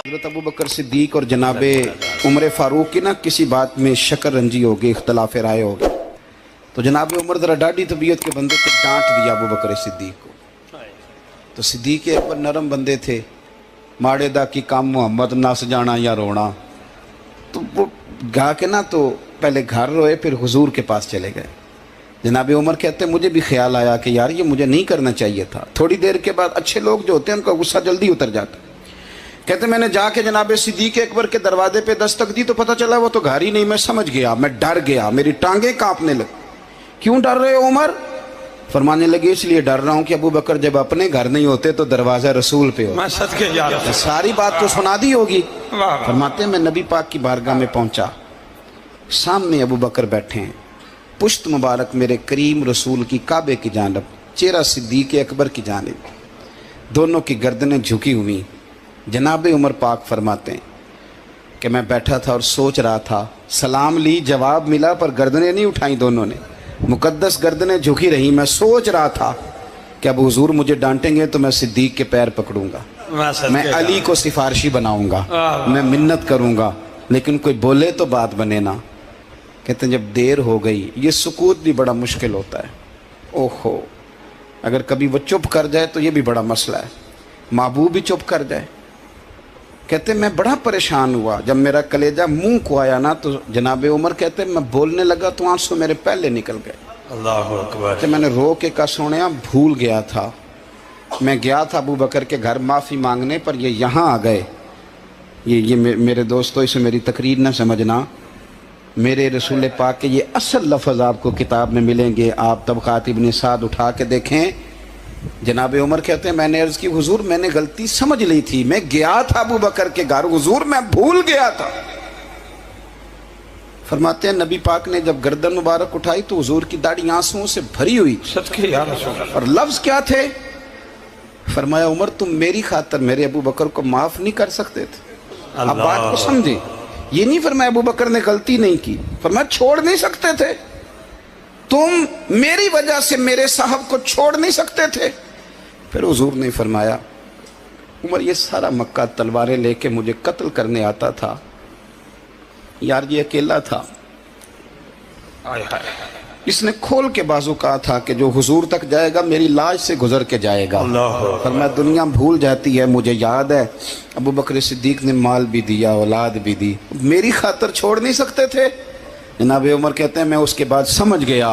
हज़रत अबू बकर सिद्दीक और जनाबे उमर फ़ारूक की ना किसी बात में शक्र रंजी हो गई, इख्तलाफ राय हो गई, तो जनाब उमर ज़रा डाढ़ी तबीयत के बंदे को डांट दिया अबू बकर सिद्दीक को। तो सिद्दीक एक बार नरम बंदे थे, माड़े दा की काम मोहम्मद नस जाना या रोना, तो वो गा के ना तो पहले घर रोए फिर हुजूर के पास चले गए। जनाब उमर कहते मुझे भी ख्याल आया कि यार ये मुझे नहीं करना चाहिए था। थोड़ी देर के बाद अच्छे लोग जो होते हैं उनका गुस्सा जल्दी उतर जाता। कहते मैंने जाके जनाब सिद्दीक अकबर के दरवाजे पे दस्तक दी तो पता चला वो तो घर ही नहीं। मैं समझ गया, मैं डर गया, मेरी टांगें कांपने लगी। क्यों डर रहे हो उमर? फरमाने लगे इसलिए डर रहा हूँ कि अबू बकर जब अपने घर नहीं होते तो दरवाजा रसूल पे हो। सारी बात तो सुना दी होगी। फरमाते मैं नबी पाक की बारगाह में पहुंचा, सामने अबू बकर बैठे हैं, पुश्त मुबारक मेरे करीम रसूल की काबे की जानब, चेहरा सिद्दीक अकबर की जानब, दोनों की गर्दनें झुकी हुई। जनाब उमर पाक फरमाते हैं कि मैं बैठा था और सोच रहा था, सलाम ली, जवाब मिला पर गर्दनें नहीं उठाई दोनों ने, मुकद्दस गर्दनें झुकी रही। मैं सोच रहा था कि अब हुजूर मुझे डांटेंगे तो मैं सिद्दीक के पैर पकड़ूंगा, मैं अली को सिफारशी बनाऊंगा, मैं मिन्नत करूंगा, लेकिन कोई बोले तो बात बने ना। कहते हैं जब देर हो गई, ये सुकूत भी बड़ा मुश्किल होता है। ओहो, अगर कभी वो चुप कर जाए तो ये भी बड़ा मसला है, महबूब भी चुप कर जाए। कहते मैं बड़ा परेशान हुआ, जब मेरा कलेजा मुंह को आया ना तो जनाब उमर कहते मैं बोलने लगा तो आंसू मेरे पहले निकल गए। अल्लाह अकबर। मैंने रो के कहा सोनिया भूल गया था, मैं गया था अबू बकर के घर माफ़ी मांगने, पर ये यहाँ आ गए। ये मेरे दोस्तों इसे मेरी तकरीर ना समझना, मेरे रसूल पाक के ये असल लफ्ज़ आपको किताब में मिलेंगे। आप तबक़ात इब्न साद उठा के देखें। जनाब उमर कहते हैं मैंने अर्ज़ की हुजूर मैंने गलती समझ ली थी, मैं गया था अबू बकर के घर, हुजूर मैं भूल गया था। फरमाते हैं नबी पाक ने जब गर्दन मुबारक उठाई तो हुजूर की दाढ़ी आंसुओं से भरी हुई। और लफ्ज़ क्या थे? फरमाया उमर तुम मेरी खातर मेरे अबू बकर को माफ़ नहीं कर सकते थे? आप बात को समझे, ये नहीं फरमाया अबू बकर ने गलती नहीं की, फरमाया छोड़ नहीं सकते थे, तुम मेरी वजह से मेरे साहब को छोड़ नहीं सकते थे। फिर हुजूर ने फरमाया उमर ये सारा मक्का तलवारें लेके मुझे कत्ल करने आता था, यार ये अकेला था, इसने खोल के बाजू कहा था कि जो हुजूर तक जाएगा मेरी लाश से गुजर के जाएगा। फरमाया दुनिया भूल जाती है, मुझे याद है अबू बकर सिद्दीक ने माल भी दिया, औलाद भी दी, मेरी खातर छोड़ नहीं सकते थे। जनाब उमर कहते हैं मैं उसके बाद समझ गया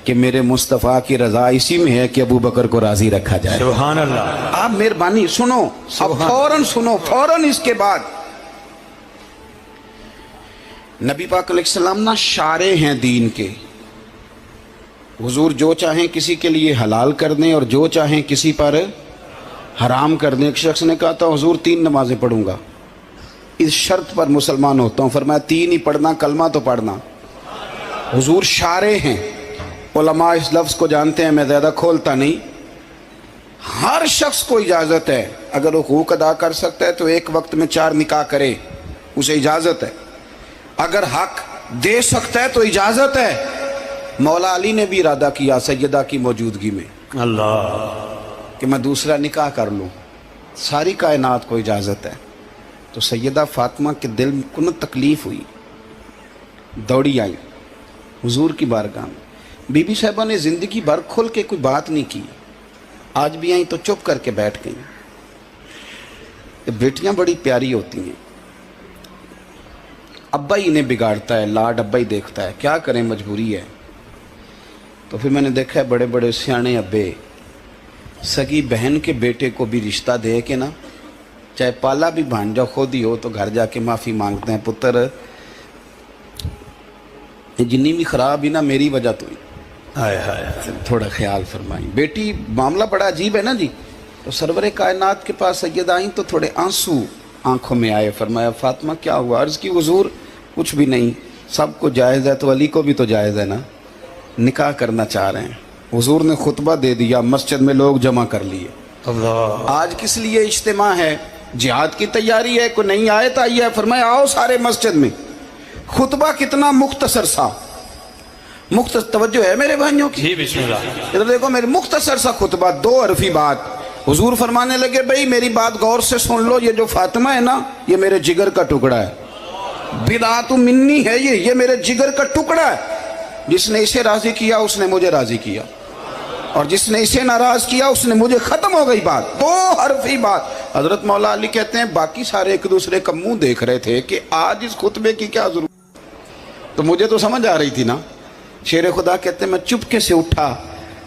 कि मेरे मुस्तफ़ा की रज़ा इसी में है कि अबू बकर को राज़ी रखा जाए। सुभान अल्लाह। आप मेहरबानी सुनो, अब फौरन सुनो, फौरन इसके बाद नबी पाक अलैहिस्सलाम ना शारे हैं दीन के। हुजूर जो चाहें किसी के लिए हलाल कर दें और जो चाहें किसी पर हराम कर दें। एक शख्स ने कहा था हुजूर 3 नमाजें पढ़ूंगा, इस शर्त पर मुसलमान होता हूँ। फरमाया 3 ही पढ़ना, कलमा तो पढ़ना। हुजूर शारे हैं, उलमा इस लफ्ज़ को जानते हैं, मैं ज़्यादा खोलता नहीं। हर शख्स को इजाज़त है, अगर वो हुकूक अदा कर सकता है तो एक वक्त में 4 निकाह करे, उसे इजाज़त है। अगर हक दे सकता है तो इजाज़त है। मौला अली ने भी इरादा किया सैयदा की मौजूदगी में अल्लाह कि मैं दूसरा निकाह कर लूँ, सारी कायनात को इजाज़त है। तो सैयदा फातिमा के दिल को न तकलीफ़ हुई, दौड़ी आई हुजूर की बारगाह में। बीबी साहिबा ने ज़िंदगी भर खुल के कोई बात नहीं की, आज भी आई तो चुप करके बैठ गई। बेटियां बड़ी प्यारी होती हैं, अब्बा ही इन्हें बिगाड़ता है, लाड अब्बा ही देखता है, क्या करें मजबूरी है। तो फिर मैंने देखा है बड़े बड़े सियाने अब्बे सगी बहन के बेटे को भी रिश्ता दे के ना, चाहे पाला भी भांजा खुद ही हो, तो घर जाके माफ़ी मांगते हैं, पुत्र जिन्नी भी खराब ही ना मेरी वजह तो ही, हाय हाय थोड़ा ख्याल फरमाई। बेटी मामला बड़ा अजीब है ना जी। तो सरवरे कायनात के पास सैयदा आई तो थोड़े आंसू आंखों में आए। फरमाया फातिमा क्या हुआ? अर्ज़ की हुजूर कुछ भी नहीं, सबको जायज़ है तो अली को भी तो जायज़ है ना, निकाह करना चाह रहे हैं। हुजूर ने खुतबा दे दिया, मस्जिद में लोग जमा कर लिए। आज किस लिए इज्तिमा है? जिहाद की तैयारी है, कोई नई आयत आई है, फरमाया आओ सारे मस्जिद में। खुतबा कितना मुख्तसर सा, तवज्जो है मेरे भाइयों की? इधर देखो मेरे मुख्तसर सा खुतबा, 2 हरफी बात, हुजूर फरमाने लगे भाई मेरी बात गौर से सुन लो, ये जो फातिमा है ना ये मेरे जिगर का टुकड़ा है, बिदातु मिन्नी है, ये मेरे जिगर का टुकड़ा है। जिसने इसे राजी किया उसने मुझे राजी किया, और जिसने इसे नाराज किया उसने मुझे। खत्म हो गई बात, दो हरफी बात। हजरत मौला अली कहते हैं बाकी सारे एक दूसरे का मुंह देख रहे थे कि आज इस खुतबे की क्या जरूरत, तो मुझे तो समझ आ रही थी ना। शेर खुदा कहते हैं मैं चुपके से उठा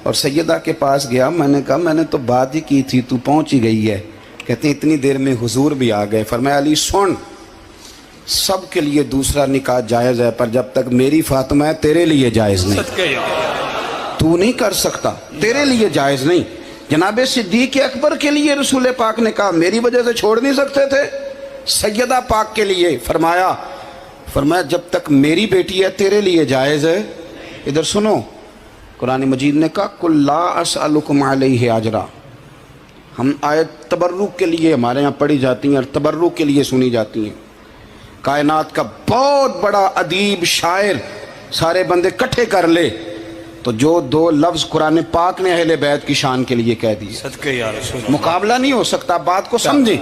और सैयदा के पास गया, मैंने कहा मैंने तो बात ही की थी, तू पहुंच ही गई है। कहते हैं इतनी देर में हुजूर भी आ गए। फरमाया अली सुन, सब के लिए दूसरा निकाह जायज़ है, पर जब तक मेरी फातिमा है तेरे लिए जायज़ नहीं, तू नहीं कर सकता, तेरे लिए जायज़ नहीं। जनाबे सिद्दीक़ अकबर के लिए रसूल पाक ने कहा मेरी वजह से छोड़ नहीं सकते थे, सैयदा पाक के लिए फरमाया जब तक मेरी बेटी है तेरे लिए जायज़ है। इधर सुनो, कुरान मजीद ने कहा कुल ला असअलुकुम अलैहि अजरा। हम आयत तबर्रुक के लिए हमारे यहाँ पढ़ी जाती हैं और तबर्रुक के लिए सुनी जाती हैं। कायनात का बहुत बड़ा अदीब शायर सारे बंदे इकट्ठे कर ले तो जो दो लफ्ज कुरान पाक ने अहले बैत की शान के लिए कह दिए, सदके या रसूल, मुकाबला नहीं हो सकता। बात को समझे।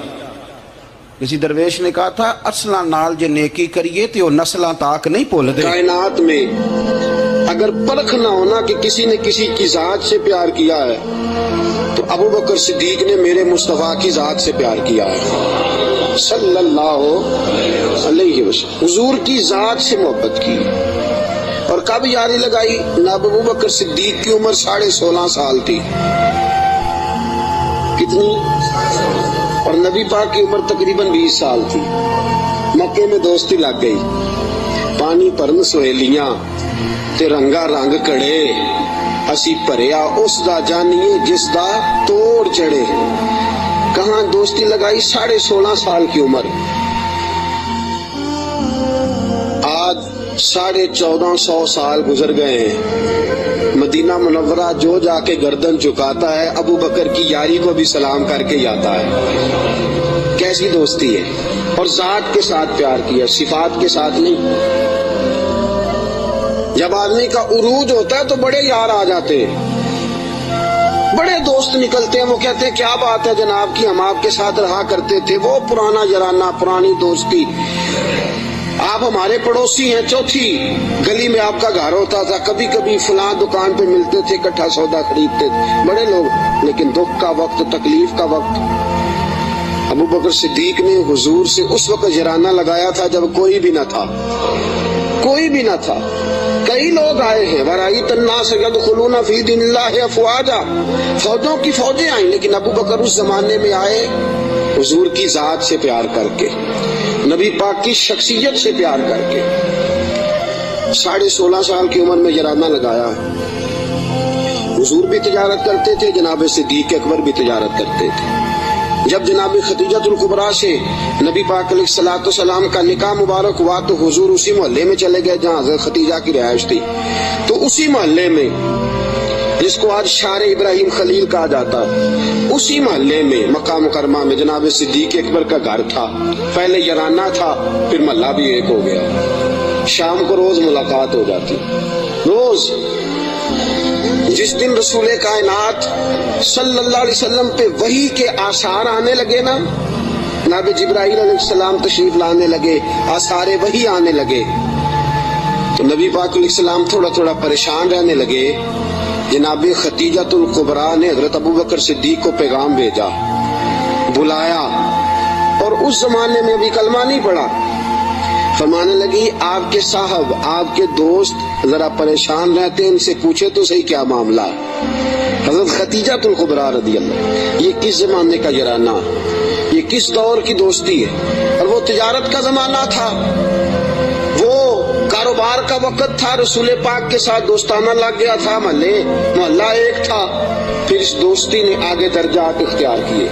किसी दरवेश ने कहा था असला नाल जे नेकी करिए तो नस्लां ताक नहीं भूल दे। कायनात में अगर परख ना होना कि किसी ने किसी की जात से प्यार किया है तो अबू बकर सिद्दीक ने मेरे मुस्तफा की जात से प्यार किया है सल्लल्लाहु अलैहि वसल्लम। हुजूर की जात से मोहब्बत की। और कब यारी लगाई? नब अबू बकर सिद्दीक की उम्र 16.5 साल थी। कितनी? और नबी पाक की उम्र तकरीबन 20 साल थी। मक्के में दोस्ती लग गई। पानी भरन सहेलियां ते रंगा रंग कड़े, असी भरिया उस दा जानिए जिस दा तोड़ चढ़े। कहां दोस्ती लगाई? 16.5 साल की उम्र। आज 1450 साल गुजर गए हैं। मदीना मुनव्वरा जो जाके गर्दन झुकाता है अबू बकर की यारी को भी सलाम करके जाता है। कैसी दोस्ती है। और जात के साथ प्यार किया, सिफात के साथ नहीं। जब आदमी का उरूज होता है तो बड़े यार आ जाते हैं, बड़े दोस्त निकलते हैं। वो कहते हैं क्या बात है जनाब की, हम आपके साथ रहा करते थे। वो पुराना जराना, पुरानी दोस्ती। आप हमारे पड़ोसी हैं, चौथी गली में आपका घर होता था, कभी कभी फलां दुकान पे मिलते थे, इकट्ठा सौदा खरीदते थे, बड़े लोग। लेकिन दुख का वक्त, तकलीफ का वक्त, अबू बकर सिद्दीक ने हुजूर से उस वक्त जराना लगाया था जब कोई भी न था, कोई भी न था। कई लोग आए हैं, वराई तन्ना से यदखुलूना फी दीनिल्लाहि अफवाजा, फौजों की फौजें आई, लेकिन अबू बकर उस जमाने में आए हुजूर की जात से प्यार करके, नबी पाक की शख्सियत से प्यार करके। 16.5 साल की उम्र में जराना लगाया। हुजूर भी तिजारत करते थे, जनाब सिद्दीक अकबर भी तिजारत करते थे। जब जनाब खदीजतुल कुबरा से नबी पाक अलैहिस्सलाम का निकाह मुबारक हुआ तो हुजूर उसी मोहल्ले में चले गए जहाँ हज़रत खदीजा की रिहाइश थी। तो उसी मोहल्ले में, जिसको आज शार इब्राहिम खलील कहा जाता है, उसी मोहल्ले में मक्का मुकरमा में जनाब सिद्दीक अकबर का घर था। पहले यराना था, फिर मोहल्ला भी एक हो गया। शाम को रोज मुलाकात हो जाती, रोज। जिस दिन रसूल कायनात सल्लल्लाहु अलैहि वसल्लम पे वही के आसार आने लगे ना, जनाब जिब्राइल अलैहिस्सलाम तशरीफ लाने लगे, आसारे वही आने लगे, तो नबी पाक अलैहिस्सलाम थोड़ा थोड़ा परेशान रहने लगे। जनाब खदीजतुल कुबरा ने हजरत अबू बकर सिद्दीक को पैगाम भेजा, बुलाया, और उस जमाने में अभी कलमा नहीं पड़ा। फरमाने लगी आपके साहब, आपके दोस्त जरा परेशान रहते हैं, इनसे पूछे तो सही क्या मामला है। हजरत खदीजतुल कुबरा रदियल्लाहु, ये किस जमाने का जराना, ये किस दौर की दोस्ती है। और वो तिजारत का जमाना था, वो कारोबार का वक्त था। रसूल पाक के साथ दोस्ताना लग गया था, मोहल्ला एक था। फिर इस दोस्ती ने आगे दर्जात इख्तियार किए।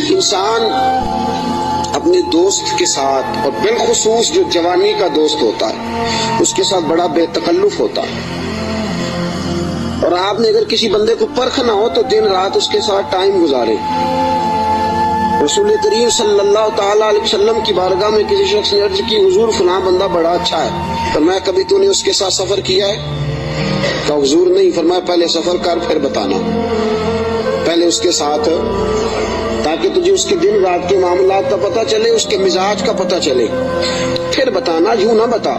इंसान अपने दोस्त के साथ, और बिलखुसूस जो जवानी का दोस्त होता है, उसके साथ बड़ा बेतकल्लुफ होता है। और आपने अगर किसी बंदे को परखना हो तो दिन रात उसके साथ टाइम गुजारे। रसूल करीम सल्लल्लाहु ताला अलैहि वसल्लम की बारगाह में किसी शख्स ने अर्ज की, हुजूर फलां बंदा बड़ा अच्छा है, फरमाया कभी तूने उसके साथ सफर किया है? कहा हुजूर नहीं। फरमाया पहले सफर कर फिर बताना। پہلے اس کے ساتھ تاکہ تجھے اس کے دن رات کے معاملات کا پتہ چلے, اس کے مزاج کا پتہ چلے, پھر بتانا, یوں نہ بتا.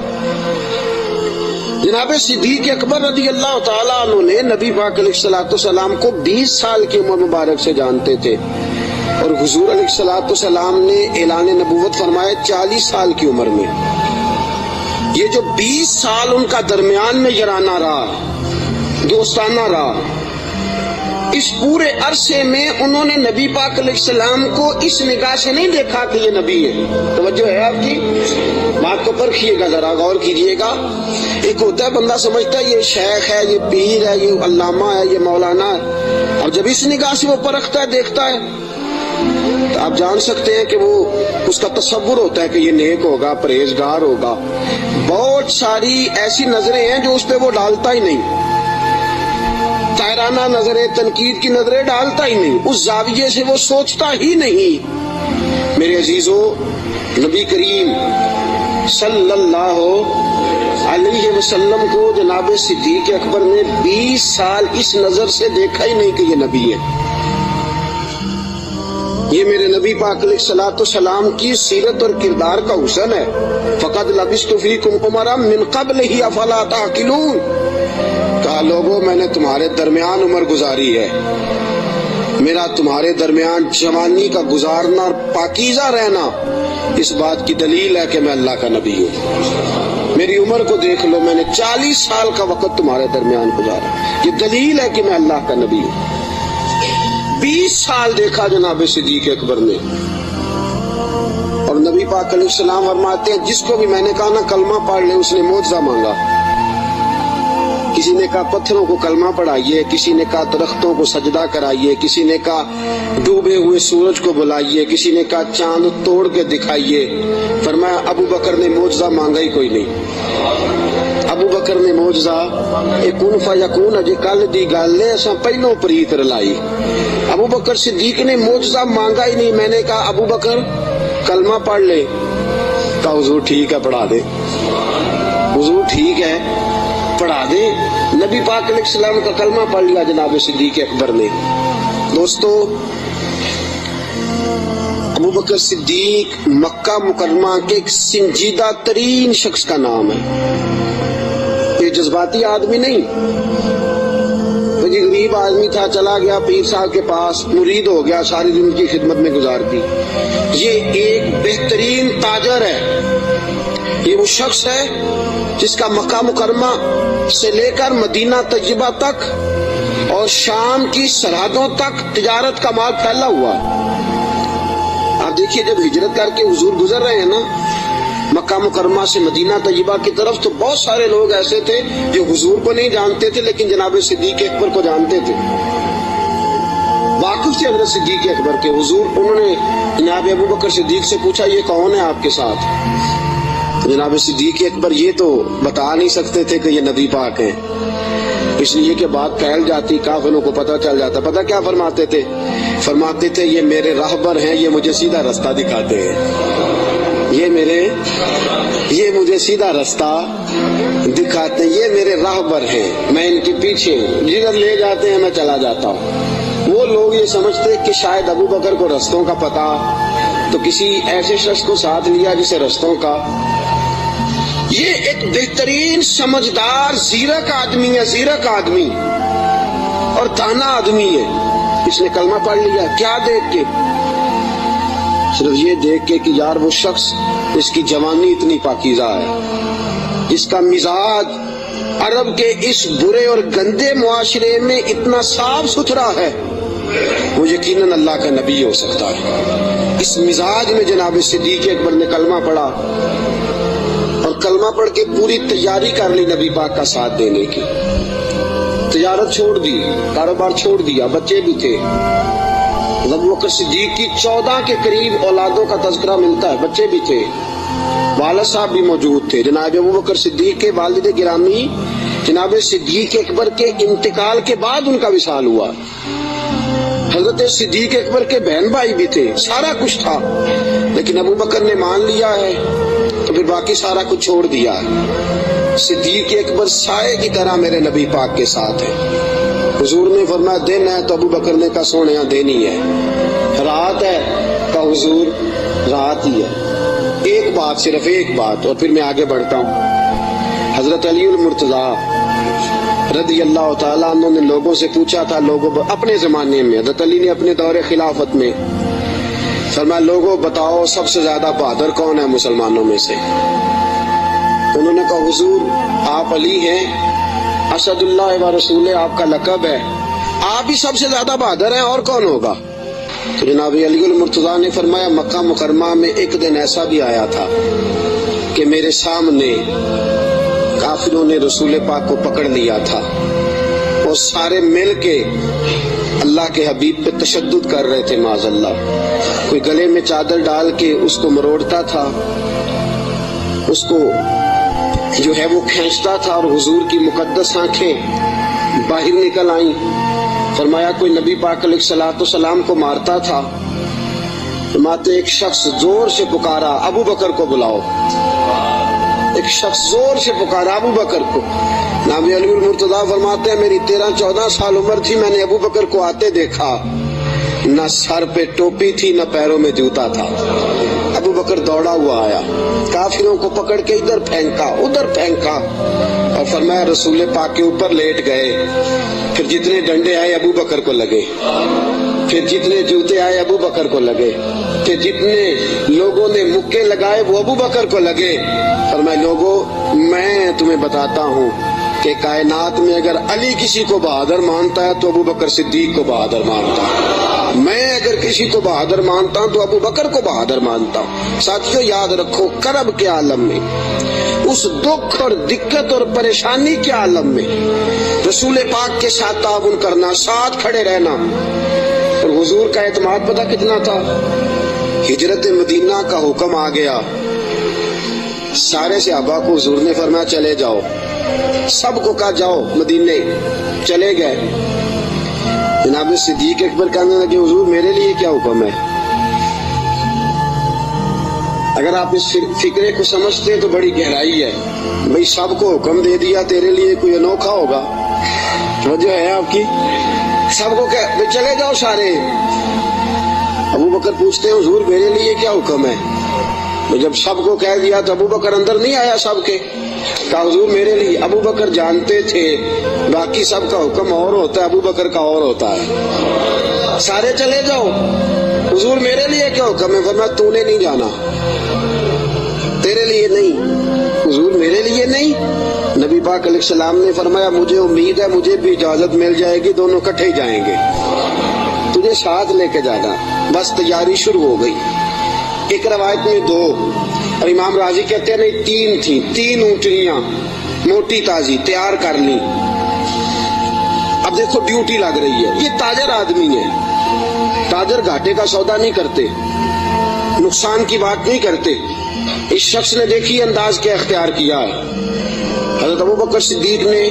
جناب صدیق اکبر رضی اللہ تعالیٰ عنہ نے نبی پاک علیہ الصلوۃ والسلام کو 20 سال کی عمر مبارک سے جانتے تھے, اور حضور علیہ الصلوۃ والسلام نے اعلان نبوت فرمایا 40 سال کی عمر میں. یہ جو 20 سال ان کا درمیان میں یارانہ رہا, دوستانہ رہا, اس پورے عرصے میں انہوں نے نبی پاک علیہ السلام کو اس نگاہ سے نہیں دیکھا کہ یہ نبی ہے. توجہ ہے آپ کی بات کو پرکھیے گا, ذرا غور کیجئے گا. ایک ہوتا ہے بندہ سمجھتا ہے یہ شیخ ہے, یہ پیر ہے, یہ علامہ ہے, یہ مولانا ہے, اور جب اس نگاہ سے وہ پرکھتا ہے, دیکھتا ہے, تو آپ جان سکتے ہیں کہ وہ اس کا تصور ہوتا ہے کہ یہ نیک ہوگا, پرہیزگار ہوگا. بہت ساری ایسی نظریں ہیں جو اس پہ وہ ڈالتا ہی نہیں, تائرانہ نظریں, تنقید کی نظریں ڈالتا ہی نہیں, اس زاویے سے وہ سوچتا ہی نہیں. میرے عزیزو, نبی کریم صلی اللہ علیہ وسلم کو جناب صدیق اکبر نے 20 سال اس نظر سے دیکھا ہی نہیں کہ یہ نبی ہے. یہ میرے نبی پاک علیہ الصلوۃ والسلام کی سیرت اور کردار کا حسن ہے. فقد لبثت فیکم عمرا من قبلہ افلا تعقلون. کہا لوگوں, میں نے تمہارے درمیان عمر گزاری ہے, میرا تمہارے درمیان جوانی کا گزارنا اور پاکیزہ رہنا اس بات کی دلیل ہے کہ میں اللہ کا نبی ہوں. میری عمر کو دیکھ لو, میں نے 40 سال کا وقت تمہارے درمیان گزارا, یہ دلیل ہے کہ میں اللہ کا نبی ہوں. 20 سال دیکھا جناب صدیق اکبر نے, اور نبی پاک علیہ السلام فرماتے ہیں جس کو بھی میں نے کہا نا کلمہ پڑھ لے, اس نے معجزہ مانگا. کسی نے کہا پتھروں کو کلمہ پڑھائیے, کسی نے کہا درختوں کو سجدہ کرائیے, کسی نے کہا ڈوبے ہوئے سورج کو بلائیے, کسی نے کہا چاند توڑ کے دکھائیے. فرمایا ابو بکر نے معجزہ مانگا ہی کوئی نہیں. ابو بکر نے معجزہ کن فیکون اجے کل دی گل ہے, اساں پہلوں پریت رلائی. ابو بکر صدیق نے معجزہ مانگا ہی نہیں. میں نے کہا ابو بکر کلمہ پڑھ لے, کہا حضور ٹھیک ہے پڑھا دے, حضور ٹھیک ہے پڑھا دے. نبی پاک علیہ السلام کا کلمہ پڑھ لیا جناب صدیق اکبر نے. دوستو, ابو بکر صدیق مکہ مکرمہ کے ایک سنجیدہ ترین شخص کا نام ہے. یہ جذباتی آدمی نہیں, یہ غریب آدمی تھا, چلا گیا پیر صاحب کے پاس, مرید ہو گیا, ساری دن کی خدمت میں گزار دی. یہ ایک بہترین تاجر ہے. یہ وہ شخص ہے جس کا مکہ مکرمہ سے لے کر مدینہ طیبہ تک اور شام کی سرحدوں تک تجارت کا مال پھیلا ہوا ہے. آپ دیکھیے جب ہجرت کر کے حضور گزر رہے ہیں نا مکہ مکرمہ سے مدینہ طیبہ کی طرف, تو بہت سارے لوگ ایسے تھے جو حضور کو نہیں جانتے تھے لیکن جناب صدیق اکبر کو جانتے تھے, واقف تھے حضرت صدیق اکبر کے. حضور انہوں نے جناب ابو بکر صدیق سے پوچھا یہ کون ہے آپ کے ساتھ؟ جناب صدیق اکبر یہ تو بتا نہیں سکتے تھے کہ یہ نبی پاک ہیں, اس لیے کہ بات پھیل جاتی, کافروں کو پتہ چل جاتا. پتہ کیا فرماتے تھے؟ فرماتے تھے یہ میرے راہبر ہیں, یہ مجھے سیدھا رستہ دکھاتے ہیں, یہ مجھے سیدھا رستہ دکھاتے ہیں, یہ میرے راہبر ہیں, میں ان کے پیچھے ہوں, جدھر لے جاتے ہیں میں چلا جاتا ہوں. وہ لوگ یہ سمجھتے کہ شاید ابو بکر کو رستوں کا پتہ, تو کسی ایسے شخص کو ساتھ لیا جسے رستوں کا. یہ ایک بہترین سمجھدار زیرک آدمی ہے, زیرک آدمی اور دانا آدمی ہے. اس نے کلمہ پڑھ لیا, کیا دیکھ کے؟ صرف یہ دیکھ کے کہ یار وہ شخص, اس کی جوانی اتنی پاکیزہ ہے, اس کا مزاج عرب کے اس برے اور گندے معاشرے میں اتنا صاف ستھرا ہے, وہ یقیناً اللہ کا نبی ہو سکتا ہے. اس مزاج میں جناب صدیق اکبر نے کلمہ پڑھا, اور کلمہ پڑھ کے پوری تیاری کر لی نبی پاک کا ساتھ دینے کی. تجارت چھوڑ دی, کاروبار چھوڑ دیا, بچے بھی تھے. ابو بکر صدیق کی 14 کے قریب اولادوں کا تذکرہ ملتا ہے, بچے بھی تھے, والد صاحب بھی موجود تھے. جناب ابو بکر صدیق کے والد گرامی جناب صدیق اکبر کے انتقال کے بعد ان کا وصال ہوا. حضرت صدیق اکبر کے بہن بھائی بھی تھے, سارا کچھ تھا, لیکن ابو بکر نے مان لیا ہے تو پھر باقی سارا کچھ چھوڑ دیا ہے. صدیق اکبر سائے کی طرح میرے نبی پاک کے ساتھ ہے. हुजूर ने फरमाया दिन है तो अबू बकर ने कहा सोने दिन ही है। रात है तो हुजूर रात ही है। एक बात, सिर्फ एक बात, और फिर मैं आगे बढ़ता हूँ। हजरत अली मुर्तजा रदी अल्लाह ताला अन्हु ने लोगों से पूछा था, लोगों अपने जमाने में हजरत अली ने अपने दौरे खिलाफत में फरमाया लोगों बताओ सबसे ज्यादा बहादुर कौन है मुसलमानों में से। उन्होंने कहा हुजूर आप अली हैं, असदुल्लाह व रसूल आपका लक़ब है, आप ही सबसे ज्यादा बहादुर हैं, और कौन होगा। तो जनाब अली मुर्तजा ने फरमाया मक्का मुकरमा में एक दिन ऐसा भी आया था कि मेरे सामने काफिरों ने रसूल पाक को पकड़ लिया था और सारे मिल के अल्लाह के हबीब पे तशद्दुद कर रहे थे माज़अल्लाह। कोई गले में चादर डाल के उसको मरोड़ता था, उसको जो है वो खींचता था, और हुजूर की मुकद्दस आंखें बाहर निकल आई। फरमाया कोई नबी पाक अलैहिस्सलाम को मारता था। फरमाते एक शख्स जोर से पुकारा अबू बकर को बुलाओ। एक शख्स जोर से पुकारा अबू बकर को। नाबी अली मुर्तजा फरमाते हैं मेरी 13-14 साल उम्र थी, मैंने अबू बकर को आते देखा, न सर पे टोपी थी न पैरों में जूता था। अबू बकर दौड़ा हुआ आया, काफिरों को पकड़ के इधर फेंका उधर फेंका और फरमाया रसूल पाक के ऊपर लेट गए। फिर जितने डंडे आए अबू बकर को लगे, फिर जितने जूते आए अबू बकर को लगे, फिर जितने लोगों ने मुक्के लगाए वो अबू बकर को लगे। फरमाया लोगों मैं तुम्हें बताता हूँ कि कायनात में अगर अली किसी को बहादुर मानता है तो अबू बकर सिद्दीक को बहादुर मानता है। मैं अगर किसी को बहादुर मानता हूँ तो अबू बकर को बहादुर मानता हूँ। साथियों याद रखो करब के आलम में, उस दुख और दिक्कत और परेशानी के आलम में रसूल पाक के साथ ताउन करना, साथ खड़े रहना। और हुजूर का एतमाद पता कितना था। हिजरत मदीना का हुक्म आ गया, सारे सहाबा को हुजूर ने फरमाया चले जाओ, सबको कहा जाओ मदीने, चले गए। जनाब सिद्दीक अकबर कहने लगे हुजूर मेरे लिए क्या हुक्म है। अगर आप इस फिक्रे को समझते तो बड़ी गहराई है। भाई सबको हुक्म दे दिया, तेरे लिए कोई अनोखा होगा। वो जो है आपकी सबको कह भाई चले जाओ सारे। अबू बकर पूछते हैं हुजूर मेरे लिए क्या हुक्म है। तो जब सबको कह दिया तो अबू बकर अंदर नहीं आया सबके, कहा हुजूर मेरे लिए। अबू बकर जानते थे बाकी सबका हुक्म और होता है, अबू बकर का और होता है। सारे चले जाओ, हुजूर मेरे लिए क्या हुक्म है। फरमाया तूने नहीं जाना, तेरे लिए नहीं। हुजूर मेरे लिए नहीं। नबी पाक अलैहिस्सलाम ने फरमाया मुझे उम्मीद है मुझे भी इजाजत मिल जाएगी, दोनों इकट्ठे ही जाएंगे, तुझे साथ लेके जाना। बस तैयारी शुरू हो गई। एक रवायत में 2 और इमाम राजी कहते हैं नहीं 3 थी, 3 ऊंटनियां मोटी ताजी तैयार कर ली। अब देखो ड्यूटी लग रही है, ये ताजर आदमी है, ताजर घाटे का सौदा नहीं करते, नुकसान की बात नहीं करते। इस शख्स ने देखी अंदाज क्या इख्तियार किया है। हज़रत अबू बकर सिद्दीक ने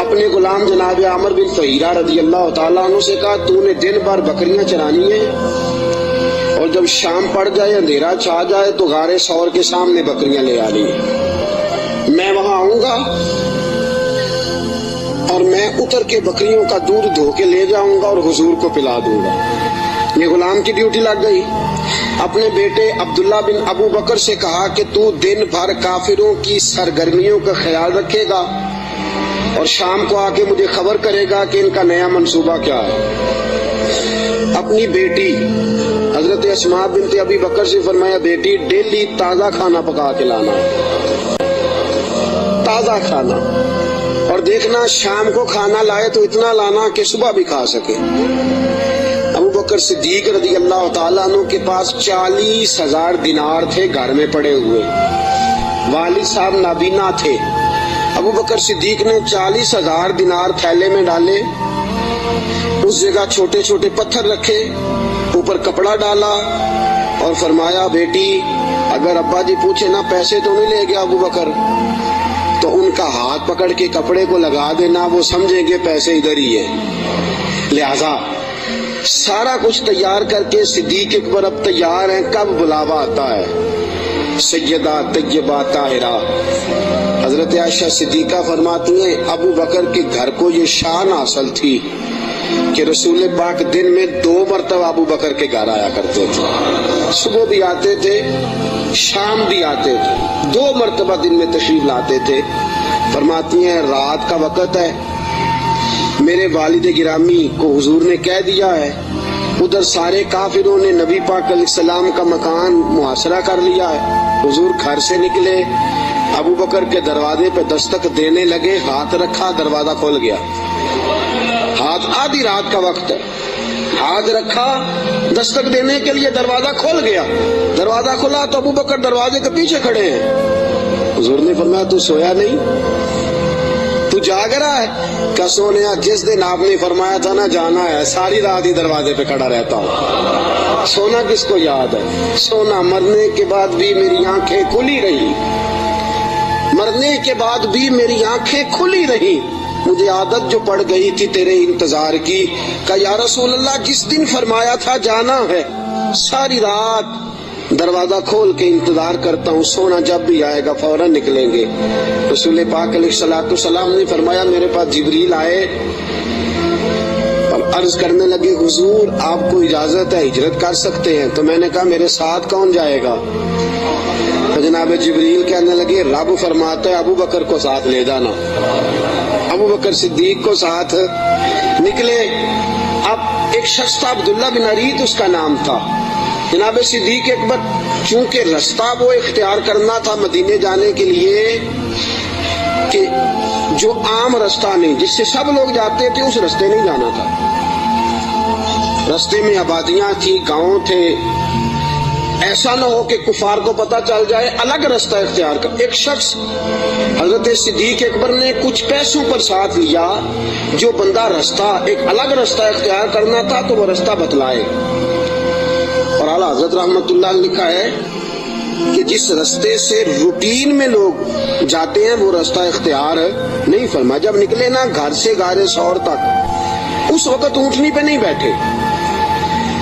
अपने गुलाम जनाब आमिर बिन फहीरा रज़ी अल्लाह ताला अन्हु से कहा तूने दिन भर बकरियां चरानी है और जब शाम पड़ जाए अंधेरा छा जाए तो गारे सौर के सामने बकरियां ले आनी है। मैं वहां आऊंगा और मैं उतर के बकरियों का दूध धो के ले जाऊंगा और हुजूर को पिला दूंगा। ये गुलाम की ड्यूटी लग गई। अपने बेटे अब्दुल्ला बिन अबू बकर से कहा कि तू दिन भर काफिरों की सरगर्मियों का ख्याल रखेगा और शाम को आके मुझे खबर करेगा कि इनका नया मंसूबा क्या है। अपनी बेटी हजरत अस्मा बिनत अबी बकर से फरमाया बेटी डेली ताजा खाना पका के लाना, ताजा खाना, और देखना शाम को खाना लाए तो इतना लाना कि सुबह भी खा सके। अबू बकर सिद्दीक रज़ी अल्लाह ताला अन्हु के पास 40,000 दिनार थे घर में पड़े हुए। वालिद साहब नाबीना थे। अबू बकर सिद्दीक ने 40,000 दिनार थैले में डाले, उस जगह छोटे छोटे पत्थर रखे, ऊपर कपड़ा डाला और फरमाया बेटी अगर अब्बा जी पूछे ना पैसे तो नहीं ले गया अबू बकर, तो उनका हाथ पकड़ के कपड़े को लगा देना, वो समझेंगे पैसे इधर ही है। लिहाजा सारा कुछ तैयार करके सिद्दीक अकबर अब तैयार हैं, कब बुलावा आता है। सैयदा तैयबा ताहिरा حضرت عائشہ صدیقہ فرماتی ہیں ابو بکر کے گھر کو یہ شان حاصل تھی کہ رسول پاک دن میں 2 مرتبہ ابو بکر کے گھر آیا کرتے تھے. صبح بھی آتے تھے, شام بھی آتے تھے, 2 مرتبہ دن میں تشریف لاتے تھے. فرماتی ہیں رات کا وقت ہے, میرے والد گرامی کو حضور نے کہہ دیا ہے, ادھر سارے کافروں نے نبی پاک علیہ السلام کا مکان محاصرہ کر لیا ہے. حضور گھر سے نکلے, ابو بکر کے دروازے پہ دستک دینے لگے, ہاتھ رکھا, دروازہ کھول گیا. ہاتھ, آدھی رات کا وقت ہے, ہاتھ رکھا دستک دینے کے لیے, دروازہ کھول گیا. دروازہ کھلا تو ابو بکر دروازے کے پیچھے کھڑے ہیں. حضور نے فرمایا تو سویا نہیں, تو جاگ رہا ہے؟ کیا سونیا, جس دن آپ نے فرمایا تھا نا جانا ہے, ساری رات ہی دروازے پہ کھڑا رہتا ہوں. سونا کس کو یاد ہے؟ سونا مرنے کے بعد بھی میری آنکھیں کھلی رہی, مرنے کے بعد بھی میری آنکھیں کھلی رہی. مجھے عادت جو پڑ گئی تھی تیرے انتظار کی, کہ یا رسول اللہ جس دن فرمایا تھا جانا ہے, ساری رات دروازہ کھول کے انتظار کرتا ہوں, سونا جب بھی آئے گا فوراً نکلیں گے. رسول پاک علیہ الصلوۃ والسلام نے فرمایا میرے پاس جبریل آئے اور عرض کرنے لگے حضور آپ کو اجازت ہے, ہجرت کر سکتے ہیں. تو میں نے کہا میرے ساتھ کون جائے گا؟ تو جناب جبریل کہنے لگے رب فرماتا ہے ابو بکر کو ساتھ لے جانا. ابو بکر صدیق کو ساتھ نکلے. اب ایک شخص تھا عبداللہ بن عریت اس کا نام تھا. جناب صدیق اکبر چونکہ رستہ وہ اختیار کرنا تھا مدینے جانے کے لیے کہ جو عام رستہ نہیں, جس سے سب لوگ جاتے تھے, اس رستے نہیں جانا تھا. رستے میں آبادیاں تھی, گاؤں تھے, ایسا نہ ہو کہ کفار کو پتہ چل جائے, الگ رستہ اختیار کر. ایک شخص حضرت صدیق اکبر نے کچھ پیسوں پر ساتھ لیا, جو بندہ رستہ ایک الگ رستہ اختیار کرنا تھا تو وہ رستہ بتلائے. اور اعلیٰ حضرت رحمت اللہ نے لکھا ہے کہ جس رستے سے روٹین میں لوگ جاتے ہیں وہ رستہ اختیار نہیں فرمایا. جب نکلے نا گھر سے غار ثور تک, اس وقت اونٹنی پہ نہیں بیٹھے.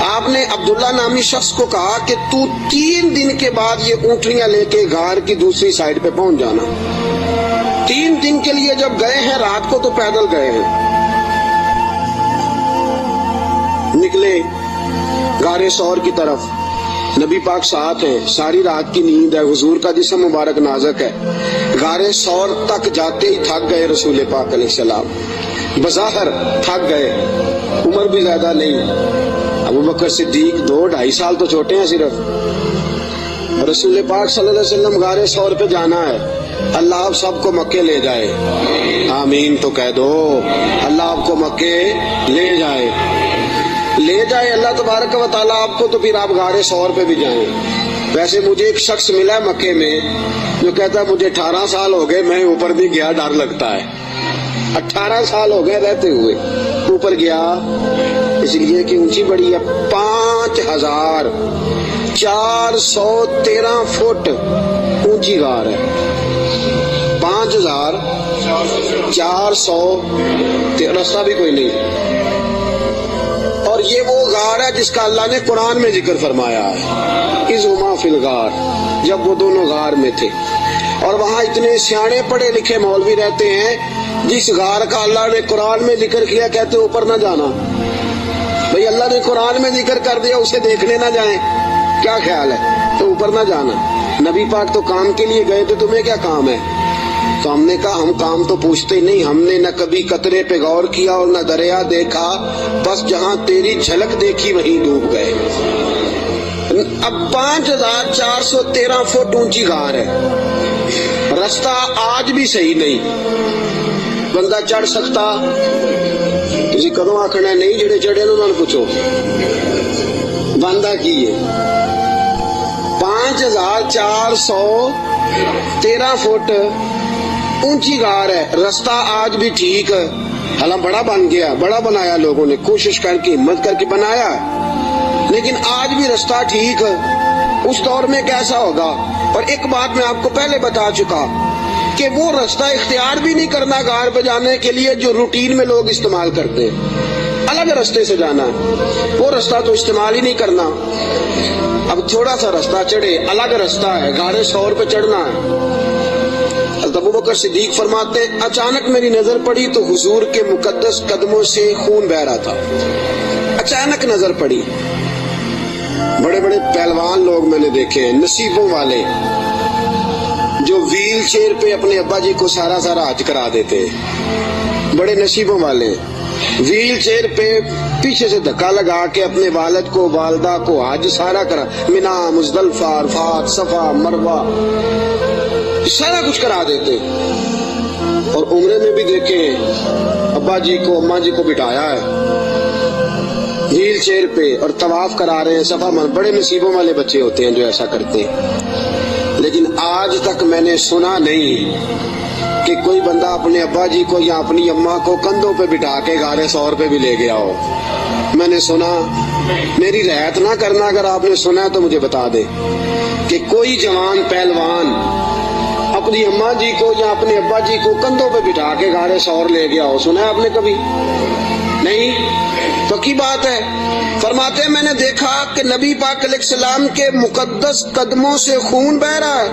آپ نے عبداللہ نامی شخص کو کہا کہ تو 3 دن کے بعد یہ اونٹنیاں لے کے غار کی دوسری سائڈ پہ پہنچ جانا. 3 دن کے لیے جب گئے ہیں, رات کو تو پیدل گئے ہیں. نکلے غار ثور کی طرف, نبی پاک ساتھ ہے, ساری رات کی نیند ہے, حضور کا جسم مبارک نازک ہے. غار ثور تک جاتے ہی تھک گئے رسول پاک علیہ السلام, بظاہر تھک گئے, عمر بھی زیادہ نہیں. ابو بکر صدیق 2-2.5 سال تو چھوٹے ہیں صرف. رسول پاک صلی اللہ علیہ وسلم غار ثور پہ جانا ہے, اللہ آپ سب کو مکے لے جائے, آمین تو کہہ دو. اللہ آپ کو مکے لے جائے, لے جائے اللہ تبارک و تعالیٰ آپ کو, تو پھر آپ غار ثور پہ بھی جائیں. ویسے مجھے ایک شخص ملا مکے میں جو کہتا ہے مجھے 18 سال ہو گئے, میں اوپر نہیں گیا, ڈر لگتا ہے. 18 سال ہو گئے رہتے ہوئے, اوپر گیا اس لیے کہ اونچی بڑی ہے. 5413 فٹ اونچی غار ہے. 5400 رستہ بھی کوئی نہیں. اور یہ وہ غار ہے جس کا اللہ نے قرآن میں ذکر فرمایا ہے, اذ ہما فی الغار, جب وہ دونوں غار میں تھے. اور وہاں اتنے سیانے پڑھے لکھے مولوی رہتے ہیں, جس غار کا اللہ نے قرآن میں ذکر کیا کہتے اوپر نہ جانا. بھئی اللہ نے قرآن میں ذکر کر دیا, اسے دیکھنے نہ جائیں, کیا خیال ہے؟ تو اوپر نہ جانا. نبی پاک تو کام کے لیے گئے تھے, تمہیں کیا کام ہے؟ تو ہم نے کہا ہم کام تو پوچھتے نہیں, ہم نے نہ کبھی قطرے پہ غور کیا اور نہ دریا دیکھا, بس جہاں تیری جھلک دیکھی وہیں ڈوب گئے. اب 5413 فٹ اونچی غار ہے, رستہ آج بھی صحیح نہیں. بندہ چڑھ سکتا, تسی کدوں آکھنا نہیں, جڑے چڑھے انہوں نے پوچھو بندہ کی ہے. 5413 فٹ اونچی غار ہے, رستہ آج بھی ٹھیک, حالانکہ بڑا بن گیا, بڑا بنایا لوگوں نے, کوشش کر کے ہمت کر کے بنایا, لیکن آج بھی رستہ ٹھیک. اس دور میں کیسا ہوگا؟ اور ایک بات میں آپ کو پہلے بتا چکا کہ وہ رستہ اختیار بھی نہیں کرنا غار پہ جانے کے لیے جو روٹین میں لوگ استعمال کرتے ہیں, الگ رستے سے جانا ہے, وہ رستہ تو استعمال ہی نہیں کرنا. اب تھوڑا سا رستہ چڑھے, الگ رستہ ہے, غار ثور پہ چڑھنا ہے. حضرت ابو بکر صدیق فرماتے ہیں اچانک میری نظر پڑی تو حضور کے مقدس قدموں سے خون بہ رہا تھا. اچانک نظر پڑی. بڑے بڑے پہلوان لوگ میں نے دیکھے ہیں نصیبوں والے جو ویل چیئر پہ اپنے ابا جی کو سارا حج کرا دیتے. بڑے نصیبوں والے ویل چیئر پہ پیچھے سے دھکا لگا کے اپنے والد کو والدہ کو حج سارا کرا. منا مزدلفہ عرفات صفا مروہ سارا کچھ کرا دیتے. اور عمرے میں بھی دیکھیں ابا جی کو اماں جی کو بٹھایا ہے ویل چیئر پہ اور طواف کرا رہے ہیں صفا مروہ. بڑے نصیبوں والے بچے ہوتے ہیں جو ایسا کرتے ہیں. لیکن آج تک میں نے سنا نہیں کہ کوئی بندہ اپنے ابا جی کو یا اپنی اماں کو کندھوں پہ بٹھا کے غار ثور پہ بھی لے گیا ہو. میں نے سنا. میری رعایت نہ کرنا اگر آپ نے سنا ہے تو مجھے بتا دے کہ کوئی جوان پہلوان اپنی اماں جی کو یا اپنے ابا جی کو کندھوں پہ بٹھا کے غار ثور لے گیا ہو. سنا ہے آپ نے کبھی؟ نہیں. پکی بات ہے. فرماتے ہیں میں نے دیکھا کہ نبی پاک علیہ السلام کے مقدس قدموں سے خون بہ رہا ہے.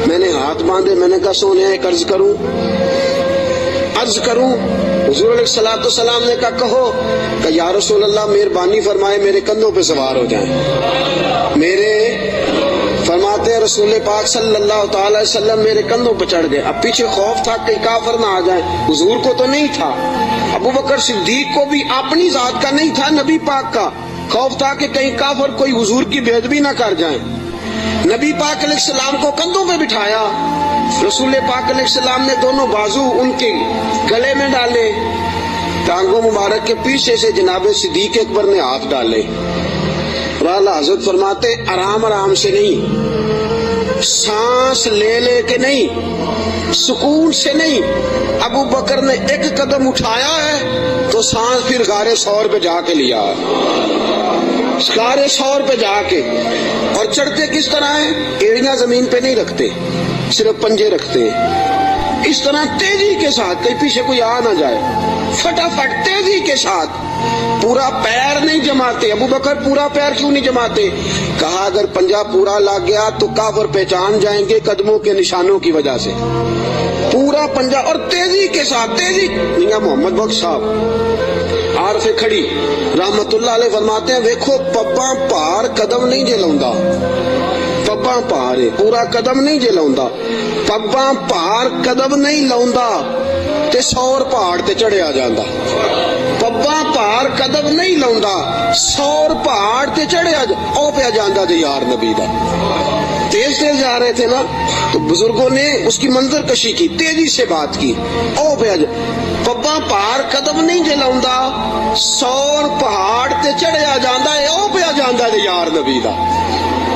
میں نے ہاتھ باندھے. میں نے کہا سونے ایک عرض کروں. حضور علیہ السلام نے کہا کہو. کہ یا رسول اللہ مہربانی فرمائے میرے کندھوں پہ سوار ہو جائیں. فرماتے ہیں رسول پاک صلی اللہ تعالی علیہ وسلم میرے کندھوں پہ چڑھ گئے. اب پیچھے خوف تھا کہ کافر نہ آ جائیں. حضور کو تو نہیں تھا, ابو بکر صدیق کو بھی اپنی ذات کا نہیں تھا, نبی پاک کا خوف تھا کہ کہیں کافر کوئی حضور کی بے ادبی نہ کر جائیں. نبی پاک علیہ السلام کو کندھوں پہ بٹھایا. رسول پاک علیہ السلام نے دونوں بازو ان کے گلے میں ڈالے. ٹانگوں مبارک کے پیچھے سے جناب صدیق اکبر نے ہاتھ ڈالے. اعلیٰ حضرت فرماتے آرام آرام سے نہیں, سانس لے لے کے نہیں, سکون سے نہیں. ابو بکر نے ایک قدم اٹھایا ہے تو سانس پھر غار ثور پہ جا کے لیا. غار ثور پہ جا کے. اور چڑھتے کس طرح ہیں؟ ایڑیاں زمین پہ نہیں رکھتے, صرف پنجے رکھتے. اس طرح تیزی کے ساتھ, کہیں پیچھے کوئی آ نہ جائے, فٹافٹ تیزی کے ساتھ. پورا پیر نہیں جماتے. ابو بکر پورا پیر کیوں نہیں جماتے؟ کہا اگر پنجہ پورا لگ گیا تو کافر پہچان جائیں گے قدموں کے نشانوں کی وجہ سے. پورا پنجہ اور تیزی کے ساتھ. تیزی. میاں محمد بخش صاحب عارف کھڑی رحمت اللہ علیہ فرماتے ہیں ویکھو پباں پار قدم نہیں جلاؤندا. پباں پار پورا قدم نہیں جلاؤندا. پباں پار قدم نہیں لاؤندا تے سور پہاڑ تے چڑھیا جاندا. پباں پار قدم نہیں لاؤندا, سور پہاڑ تے چڑھیا او پیا جاندا جی یار نبی دا. تیز تیز جا رہے تھے نا تو بزرگوں نے اس کی منظر کشی کی, تیزی سے بات کی. او پیا پباں پار قدم نہیں جلاؤندا, سور پہاڑ تے چڑھیا جاندا ہے او پیا جاندا جی یار نبی دا.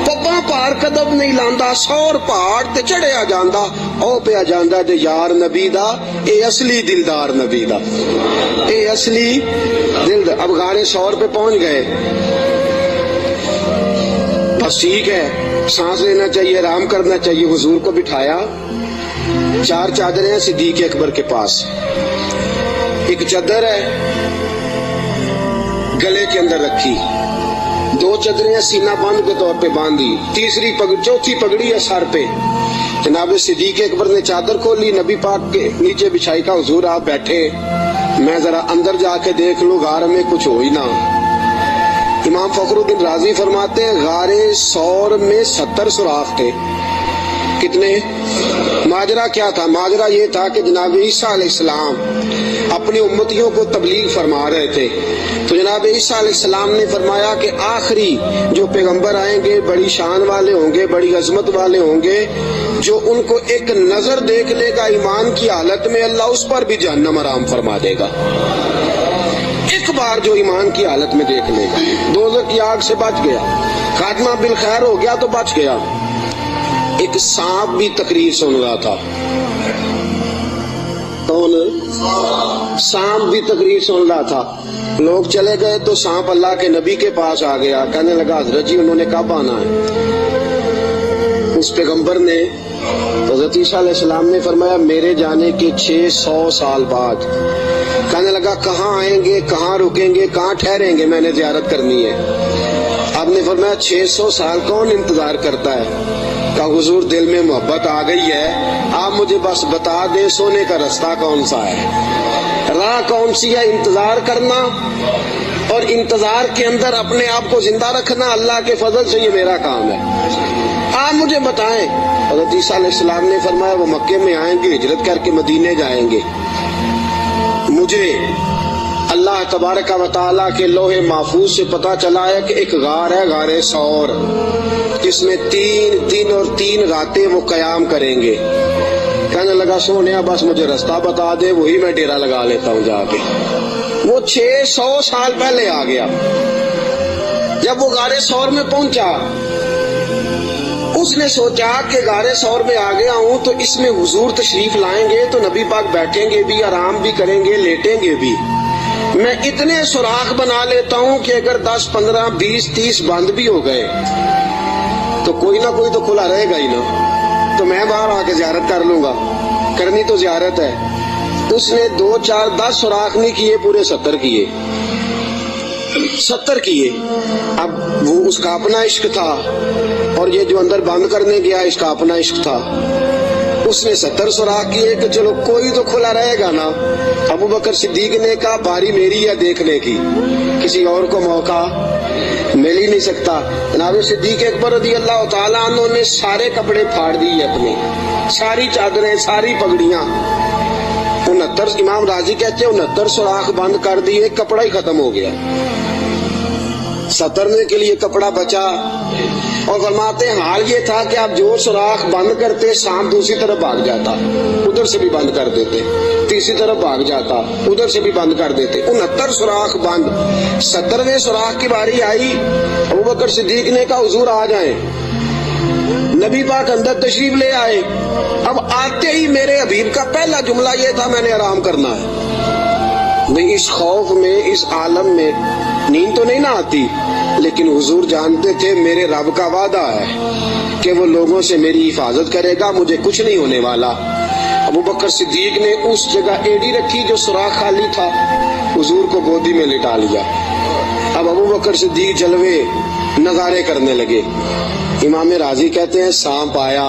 پباں پار قدم نہیں لاندا, سور پہاڑ تے چڑھیا جاندا او پیا جاندا جی یار نبی دا. اے اصلی دلدار نبی دا, اے اصلی دلدار. اب غار ثور پہ پہنچ گئے. بس ٹھیک ہے, سانس لینا چاہیے, آرام کرنا چاہیے. حضور کو بٹھایا. 4 چادریں ہیں صدیق اکبر کے پاس. ایک چادر ہے گلے کے اندر رکھی, 2 چادریں سینہ بند کے طور پہ باندھی, چوتھی پگڑی ہے سر پہ. جناب صدیق اکبر نے چادر کھولی, نبی پاک کے نیچے بچھائی کا. حضور آپ بیٹھے, میں ذرا اندر جا کے دیکھ لوں غار میں کچھ ہو ہی نہ. امام فخر الدین رازی فرماتے ہیں غار ثور میں 70 سوراخ تھے. کتنے؟ ماجرا کیا تھا؟ ماجرا یہ تھا کہ جناب عیسیٰ علیہ السلام اپنی امتیوں کو تبلیغ فرما رہے تھے. تو جناب عیسیٰ علیہ السلام نے فرمایا کہ آخری جو پیغمبر آئیں گے بڑی شان والے ہوں گے, بڑی عظمت والے ہوں گے, جو ان کو ایک نظر دیکھ لے گا ایمان کی حالت میں اللہ اس پر بھی جہنم حرام فرما دے گا. ایک بار جو ایمان کی حالت میں دیکھ لے گا دوزخ کی آگ سے بچ گیا, خاتمہ بالخیر ہو گیا تو بچ گیا. ایک سانپ بھی تقریر سن رہا تھا. کون؟ سانپ بھی تقریر سن رہا تھا. لوگ چلے گئے تو سانپ اللہ کے نبی کے پاس آ گیا, کہنے لگا حضرت جی انہوں نے کب آنا ہے؟ اس پیغمبر نے حضرت عیسیٰ علیہ السلام نے فرمایا میرے جانے کے 600 سال بعد. کہنے لگا کہاں آئیں گے, کہاں رکیں گے, کہاں ٹھہریں گے, میں نے زیارت کرنی ہے. آپ نے فرمایا 600 سال کون انتظار کرتا ہے؟ का हुजूर दिल में मोहब्बत आ गई है, आप मुझे बस बता दे सोने का रास्ता कौन सा है, राह कौन सी है। इंतजार करना और इंतजार के अंदर अपने आप को जिंदा रखना अल्लाह के फजल से ये मेरा काम है, आप मुझे बताएं। हज़रत ईसा अलैहिस्सलाम ने फरमाया वो मक्के में आएंगे, हिजरत करके मदीने जाएंगे, मुझे अल्लाह तबारक व तआला के लोहे महफूज से पता चला है कि एक गार है, गारे सौर, जिसमें 3 दिन और 3 रातें वो कयाम करेंगे। कहने लगा सोनिया बस मुझे रास्ता बता दे, वही मैं डेरा लगा लेता हूँ जाके। वो 600 साल पहले आ गया। जब वो गारे सौर में पहुंचा, उसने सोचा कि गारे सौर में आ गया हूं तो इसमें हुजूर तशरीफ लाएंगे तो नबी पाक बैठेंगे भी, आराम भी करेंगे, लेटेंगे भी। मैं इतने सुराख बना लेता हूं कि अगर 10, 15, 20, 30 बंद भी हो गए तो कोई ना कोई तो खुला रहेगा ही ना, तो मैं बाहर आके ज़ियारत कर लूंगा, करनी तो ज़ियारत है। उसने 2, 4, 10 सुराख नहीं किए, पूरे 70 किए, 70 किए। अब वो उसका अपना इश्क था और ये जो अंदर बंद करने गया इसका अपना इश्क था। उसने 70 सुराख किए कि चलो कोई तो खुला रहेगा ना। अबू बकर सिद्दीक ने कहा बारी मेरी है देखने की, किसी और को मौका मिल ही नहीं सकता। जनाब सिद्दीक अकबर रज़ियल्लाहु ताला अन्हु ने सारे कपड़े फाड़ दिए अपने, सारी चादरें, सारी पगड़ियां, 69, इमाम राजी कहते हैं 69 सुराख बंद कर दिए, कपड़ा ही खत्म हो गया। 70 के लिए कपड़ा बचा। और फरमाते हैं हाल ये था कि आप जो सुराख बंद करते सांप दूसरी तरफ भाग जाता, उधर से भी बंद कर देते, तीसरी तरफ भाग जाता, उधर से भी बंद कर देते। 69 सुराख बंद। 70वें सुराख की बारी आई, अबू बकर सिद्दीक ने कहा हुजूर आ जाएं। नबी पाक अंदर तशरीफ ले आए। अब आते ही मेरे हबीब का पहला जुमला ये था मैंने आराम करना है। भाई इस खौफ में, इस आलम में नींद तो नहीं ना आती, लेकिन हुजूर जानते थे मेरे रब का वादा है कि वो लोगों से मेरी हिफाजत करेगा, मुझे कुछ नहीं होने वाला। अबू बकर सिद्दीक ने उस जगह एड़ी रखी जो सुराख खाली था, हुजूर को गोदी में लिटा लिया। अब अबू बकर सिद्दीक जलवे नजारे करने लगे। इमाम राजी कहते हैं सांप आया,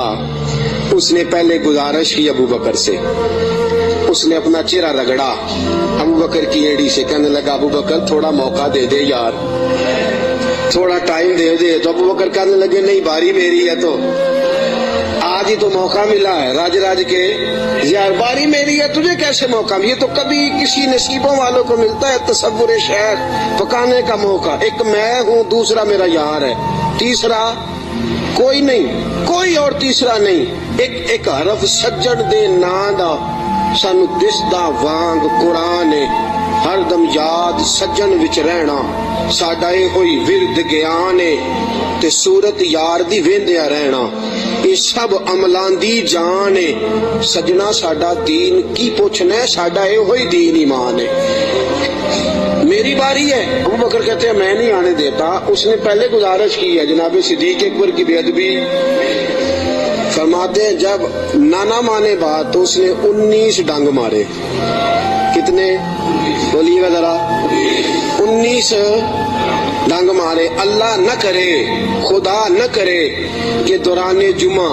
उसने पहले गुजारिश की अबू बकर से, उसने अपना चेहरा रगड़ा अबू बकर की एड़ी से, कहने लगा अबू बकर थोड़ा मौका दे दे यार, थोड़ा टाइम दे दे। तो अबू बकर कहने लगे नहीं बारी मेरी है, तो आज ही तो मौका मिला है राज राज के, यार बारी मेरी है, तुझे कैसे मौका? ये तो कभी किसी नसीबों वालों को मिलता है तसव्वुर शेख पकाने का मौका। एक मैं हूँ, दूसरा मेरा यार है, तीसरा कोई नहीं, कोई और तीसरा नहीं। एक हरफ सज्जन दे नां दा सानू दिसदा वांग कुरान हर दम याद सज्जन विच रहना, साडा ए होई विरद ज्ञान ते सूरत यार दी वेंदिया रहना, ये सब अमलां दी जान है। सजना साडा दीन की पुछना, साडा ए होई दीन ईमान है। मेरी बारी है। अबू बकर कहते हैं मैं नहीं आने देता। उसने पहले गुजारिश की है, जनाब सिद्दीक अकबर की बेअदबी। फरमाते हैं जब नाना माने बात तो उसने 19 डंग मारे। कितने बोलिएगा जरा? 19 डंग मारे। अल्लाह न करे, खुदा न करे कि दौरान जुमा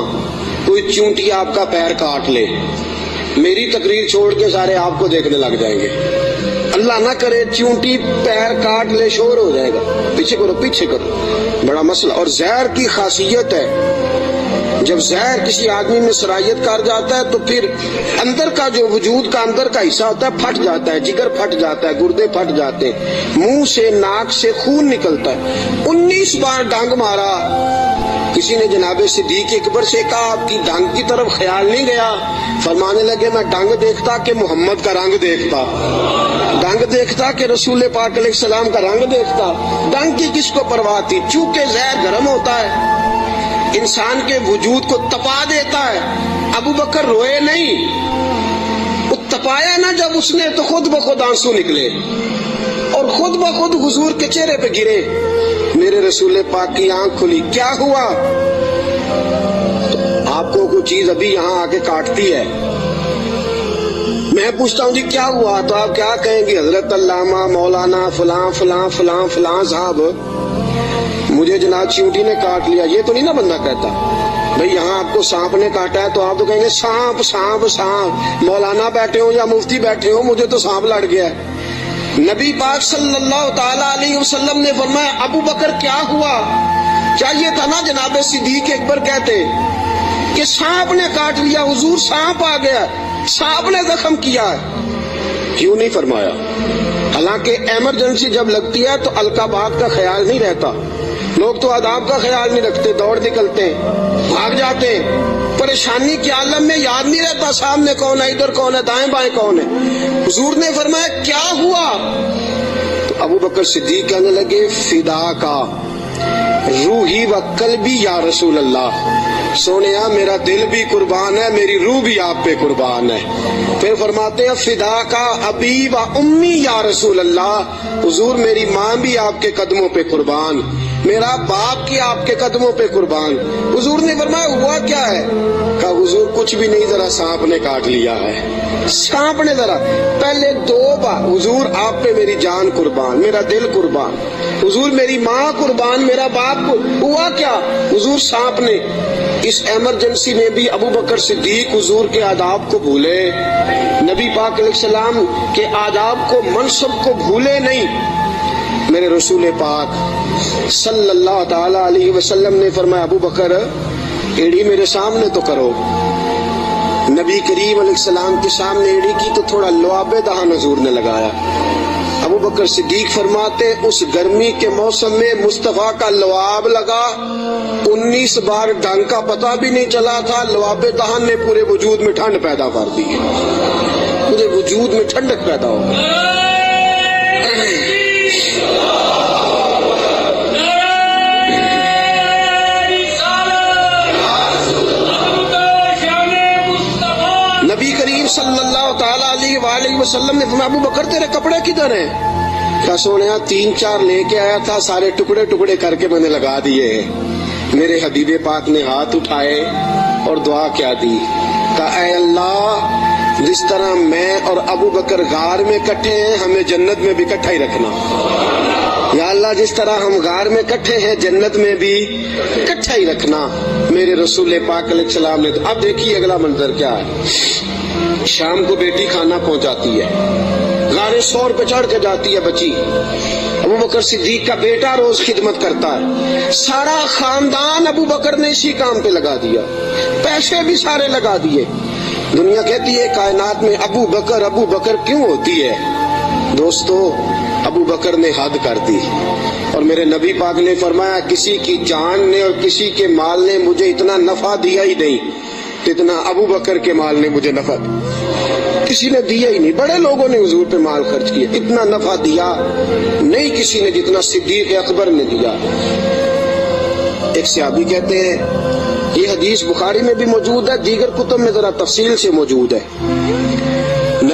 कोई चूंटी आपका पैर काट ले, मेरी तकरीर छोड़ के सारे आपको देखने लग जाएंगे। अल्लाह ना करे चूंटी पैर काट ले, शोर हो जाएगा। पीछे करो, पीछे करो, बड़ा मसला। और जहर की खासियत है, जब जहर किसी आदमी में सरायत कर जाता है तो फिर अंदर का जो वजूद का अंदर का हिस्सा होता है फट जाता है, जिगर फट जाता है, गुर्दे फट जाते हैं, मुंह से नाक से खून निकलता है। 19 बार डंग मारा। किसी ने जनाबे सिद्दीक अकबर से कहा आपकी डंग की तरफ ख्याल नहीं गया? फरमाने लगे मैं डंग देखता कि मोहम्मद का रंग देखता, डंग देखता कि रसूल पाक अलैहिस्सलाम का रंग देखता। डंग की किसको परवाह थी? चूंकि जहर गर्म होता है, इंसान के वजूद को तपा देता है। अबू बकर रोए नहीं, वो तपाया ना जब उसने तो खुद ब खुद आंसू निकले और खुद ब खुद हुजूर के चेहरे पे गिरे। मेरे रसूल पाक की आंख खुली। क्या हुआ? तो आपको कोई चीज अभी यहाँ आके काटती है, मैं पूछता हूँ जी क्या हुआ, तो आप क्या कहेंगे? हजरत अल्लामा मौलाना फलां फलां फलां फलां साहब مجھے جناب چیونٹی نے کاٹ لیا، یہ تو نہیں نا بندہ کہتا بھئی یہاں آپ کو سانپ نے کاٹا ہے تو آپ تو کہیں گے سانپ سانپ سانپ، مولانا بیٹھے ہوں یا مفتی بیٹھے ہوں مجھے تو سانپ لڑ گیا ہے۔ نبی پاک صلی اللہ تعالیٰ علیہ وسلم نے فرمایا ابو بکر کیا ہوا؟ چاہیے تھا نا جناب صدیق اکبر کہتے کہ سانپ نے کاٹ لیا حضور، سانپ آ گیا، سانپ نے زخم کیا ہے، کیوں نہیں فرمایا؟ حالانکہ ایمرجنسی جب لگتی ہے تو القابات کا خیال نہیں رہتا، لوگ تو آداب کا خیال نہیں رکھتے، دوڑ نکلتے ہیں، بھاگ جاتے ہیں، پریشانی کے عالم میں یاد نہیں رہتا سامنے کون ہے، ادھر کون ہے، دائیں بائیں کون ہے۔ حضور نے فرمایا کیا ہوا؟ تو ابو بکر صدیق کہنے لگے فدا کا روحی و قلبی یا رسول اللہ، سونیا میرا دل بھی قربان ہے، میری روح بھی آپ پہ قربان ہے۔ پھر فرماتے ہیں فدا کا ابی و امی یا رسول اللہ، حضور میری ماں بھی آپ کے قدموں پہ قربان، میرا باپ کی آپ کے قدموں پہ قربان۔ حضور نے فرمایا ہوا کیا ہے؟ کہا حضور کچھ بھی نہیں، ذرا سانپ نے کاٹ لیا ہے، سانپ نے ذرا پہلے دو بار حضور آپ پہ میری جان قربان، میرا دل قربان، حضور میری ماں قربان، میرا باپ ہوا کیا؟ حضور سانپ نے۔ اس ایمرجنسی میں بھی ابو بکر صدیق حضور کے آداب کو بھولے، نبی پاک علیہ السلام کے آداب کو منصب کو بھولے نہیں۔ میرے رسول پاک صلی اللہ تعالی علیہ وسلم نے فرمایا ابو بکر ایڑی میرے سامنے تو کرو۔ نبی کریم علیہ السلام کے سامنے ایڑی کی تو تھوڑا لعاب دہن حضور نے لگایا۔ ابو بکر صدیق فرماتے اس گرمی کے موسم میں مصطفیٰ کا لعاب لگا، 19 بار ڈنگ کا پتہ بھی نہیں چلا تھا، لعاب دہن نے پورے وجود میں ٹھنڈ پیدا کر دی، پورے وجود میں ٹھنڈک پیدا ہو گئی۔ نبی کریم صلی اللہ تعالیٰ علیہ وآلہ وسلم نے فرمایا ابو بکر تیرے کپڑے کدھر ہیں؟ کہا سونیا 3-4 لے کے آیا تھا، سارے ٹکڑے ٹکڑے کر کے میں نے لگا دیے ہیں۔ میرے حبیب پاک نے ہاتھ اٹھائے اور دعا کیا دی، کہا اے اللہ جس طرح میں اور ابو بکر غار میں کٹھے ہیں ہمیں جنت میں بھی کٹھا ہی رکھنا، یا اللہ جس طرح ہم غار میں کٹھے ہیں جنت میں بھی کٹھا ہی رکھنا۔ میرے رسول پاک علیہ السلام نے اب دیکھیے اگلا منظر کیا ہے، شام کو بیٹی کھانا پہنچاتی ہے، غار سور پہ چڑھ کے جاتی ہے بچی، ابو بکر صدیق کا بیٹا روز خدمت کرتا ہے، سارا خاندان ابو بکر نے اسی کام پہ لگا دیا، پیسے بھی سارے لگا دیے۔ دنیا کہتی ہے کائنات میں ابو بکر کیوں ہوتی ہے؟ دوستو ابو بکر نے حد کر دی، اور میرے نبی پاک نے فرمایا کسی کی جان نے اور کسی کے مال نے مجھے اتنا نفع دیا ہی نہیں جتنا ابو بکر کے مال نے مجھے نفع دیا، کسی نے دیا ہی نہیں۔ بڑے لوگوں نے حضور پہ مال خرچ کیا، اتنا نفع دیا نہیں کسی نے جتنا صدیق اکبر نے دیا۔ ایک صحابی کہتے ہیں یہ حدیث بخاری میں بھی موجود ہے، دیگر کتب میں ذرا تفصیل سے موجود ہے،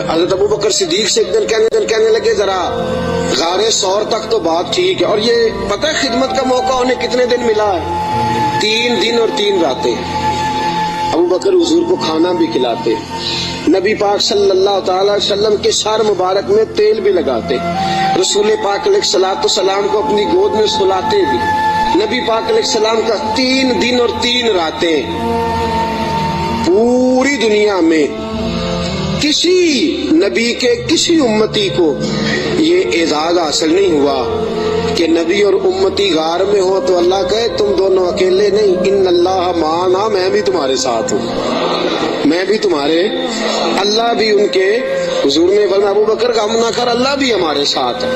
حضرت ابو بکر صدیق سے ایک دن کہنے لگے ذرا غار سور تک تو بات ٹھیک ہے، اور یہ پتہ ہے خدمت کا موقع انہیں کتنے دن ملا ہے؟ 3 دن اور 3 راتیں۔ ابو بکر حضور کو کھانا بھی کھلاتے، نبی پاک صلی اللہ تعالی وسلم کے سر مبارک میں تیل بھی لگاتے، رسول پاک علیہ الصلوۃ والسلام کو اپنی گود میں سلاتے بھی۔ نبی پاک علیہ السلام کا 3 دن اور 3 راتیں پوری دنیا میں کسی نبی کے کسی امتی کو یہ اعزاز حاصل نہیں ہوا کہ نبی اور امتی غار میں ہو تو اللہ کہے تم دونوں اکیلے نہیں، ان اللہ معنا، میں بھی تمہارے ساتھ ہوں، میں بھی تمہارے، اللہ بھی ان کے حضور نے فرمایا ابو بکر غم نہ کر، اللہ بھی ہمارے ساتھ ہے۔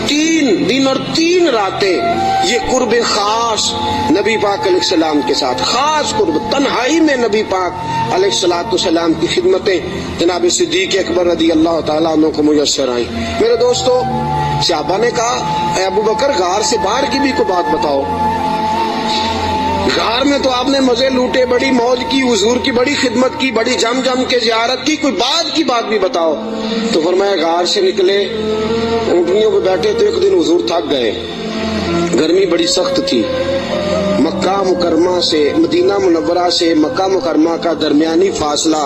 3 دن اور 3 راتیں یہ قرب خاص نبی پاک علیہ السلام کے ساتھ، خاص قرب، تنہائی میں نبی پاک علیہ السلام کی خدمتیں جناب صدیق اکبر رضی اللہ تعالیٰ عنہ کو میسر آئیں۔ میرے دوستو صحابہ نے کہا اے ابو بکر غار سے باہر کی بھی کوئی بات بتاؤ، غار میں تو آپ نے مزے لوٹے، بڑی موج کی، حضور کی بڑی خدمت کی، بڑی جم کے زیارت کی، کوئی بات کی بات بھی بتاؤ۔ تو فرمایا غار سے نکلے، اونٹنیوں پہ بیٹھے تو ایک دن حضور تھک گئے، گرمی بڑی سخت تھی، مکہ مکرمہ سے مدینہ منورہ سے مکہ مکرمہ کا درمیانی فاصلہ،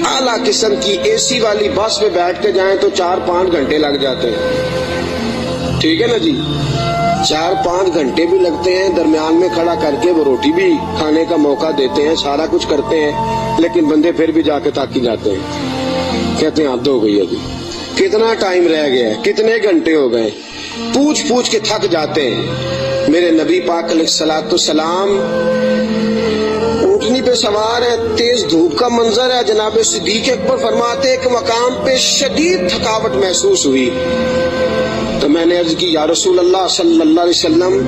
اعلیٰ قسم کی اے سی والی بس پہ بیٹھ کے جائیں تو 4-5 گھنٹے لگ جاتے ہیں، ٹھیک ہے نا جی, 4-5 گھنٹے بھی لگتے ہیں, درمیان میں کھڑا کر کے وہ روٹی بھی کھانے کا موقع دیتے ہیں, سارا کچھ کرتے ہیں, لیکن بندے پھر بھی جا کے تاکی جاتے ہیں, کہتے ہیں حد ہو گئی ابھی, کتنا ٹائم رہ گیا ہے, کتنے گھنٹے ہو گئے, پوچھ پوچھ کے تھک جاتے ہیں. میرے نبی پاک علیہ الصلوۃ والسلام اونٹنی پہ سوار ہے, تیز دھوپ کا منظر ہے, جناب صدیق اکبر فرماتے ہیں کہ مقام پہ شدید تھکاوٹ محسوس ہوئی, تو میں نے عرض کی یا رسول اللہ صلی اللہ علیہ وسلم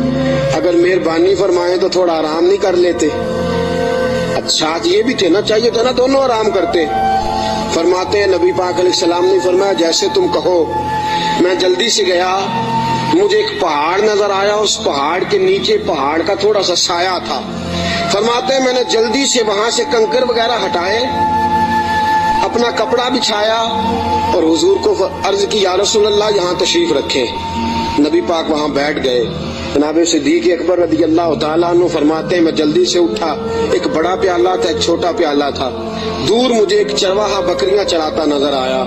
اگر مہربانی فرمائیں تو تھوڑا آرام نہیں کر لیتے؟ اچھا یہ بھی تھے نا, چاہیے تھا نا دونوں آرام کرتے. فرماتے ہیں نبی پاک علیہ السلام نے فرمایا جیسے تم کہو. میں جلدی سے گیا, مجھے ایک پہاڑ نظر آیا, اس پہاڑ کے نیچے پہاڑ کا تھوڑا سا سایہ تھا. فرماتے ہیں میں نے جلدی سے وہاں سے کنکر وغیرہ ہٹائے, اپنا کپڑا بچھایا اور حضور کو عرض کی یا رسول اللہ یہاں تشریف رکھیں. نبی پاک وہاں بیٹھ گئے. جناب صدیق اکبر رضی اللہ تعالیٰ عنہ فرماتے ہیں میں جلدی سے اٹھا, ایک بڑا پیالہ تھا, ایک چھوٹا پیالہ تھا, دور مجھے ایک چرواہا بکریاں چراتا نظر آیا.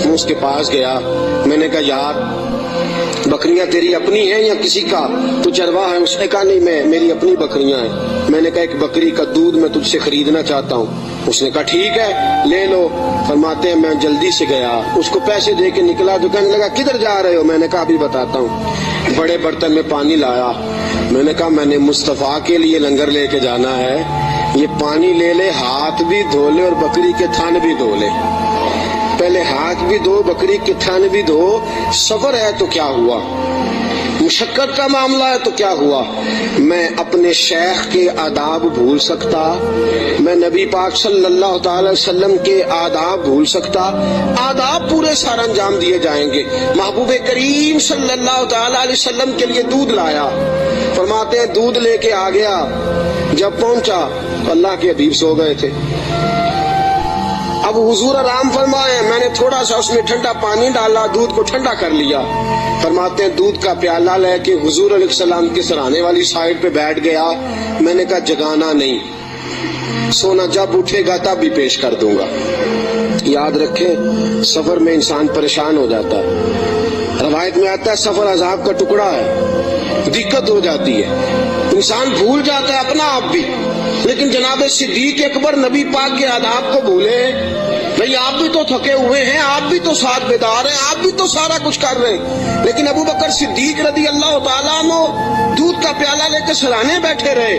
میں اس کے پاس گیا, میں نے کہا یار بکریاں تیری اپنی ہیں یا کسی کا, تو چرواہا ہے؟ اس نے کہا نہیں میری اپنی بکریاں ہیں. میں نے کہا ایک بکری کا دودھ میں تجھ سے خریدنا چاہتا ہوں. اس نے کہا ٹھیک ہے لے لو. فرماتے ہیں میں جلدی سے گیا, اس کو پیسے دے کے نکلا, جو کہنے لگا کدھر جا رہے ہو؟ میں نے کہا ابھی بتاتا ہوں. بڑے برتن میں پانی لایا, میں نے کہا میں نے مصطفیٰ کے لیے لنگر لے کے جانا ہے, یہ پانی لے لے, ہاتھ بھی دھو لے اور بکری کے تھن بھی دھو لے. پہلے ہاتھ بھی دھو, بکری کے تھن بھی دھو. سفر ہے تو کیا ہوا, مشقت کا معاملہ ہے تو کیا ہوا. میں اپنے شیخ کے آداب بھول سکتا, میں نبی پاک صلی اللہ تعالی وسلم کے آداب بھول سکتا؟ آداب پورے سارا انجام دیے جائیں گے. محبوب کریم صلی اللہ تعالی علیہ وسلم کے لیے دودھ لایا. فرماتے ہیں دودھ لے کے آ گیا, جب پہنچا تو اللہ کے حبیب سو گئے تھے. اب حضور آرام فرمائے, میں نے تھوڑا سا اس میں ٹھنڈا پانی ڈالا, دودھ کو ٹھنڈا کر لیا. فرماتے ہیں دودھ کا پیالہ لے کے حضور علیہ السلام کے سرانے والی سائڈ پہ بیٹھ گیا. میں نے کہا جگانا نہیں, سونا جب اٹھے گا تب بھی پیش کر دوں گا. یاد رکھیں سفر میں انسان پریشان ہو جاتا ہے. روایت میں آتا ہے سفر عذاب کا ٹکڑا ہے, دقت ہو جاتی ہے, انسان بھول جاتا ہے اپنا آپ بھی. لیکن جناب صدیق اکبر نبی پاک کے آداب کو بھولے. بھئی آپ بھی تو تھکے ہوئے ہیں, آپ بھی تو ساتھ بیدار ہیں, آپ بھی تو سارا کچھ کر رہے ہیں, لیکن ابو بکر صدیق رضی اللہ تعالیٰ عنہ دودھ کا پیالہ لے کے سرانے بیٹھے رہے.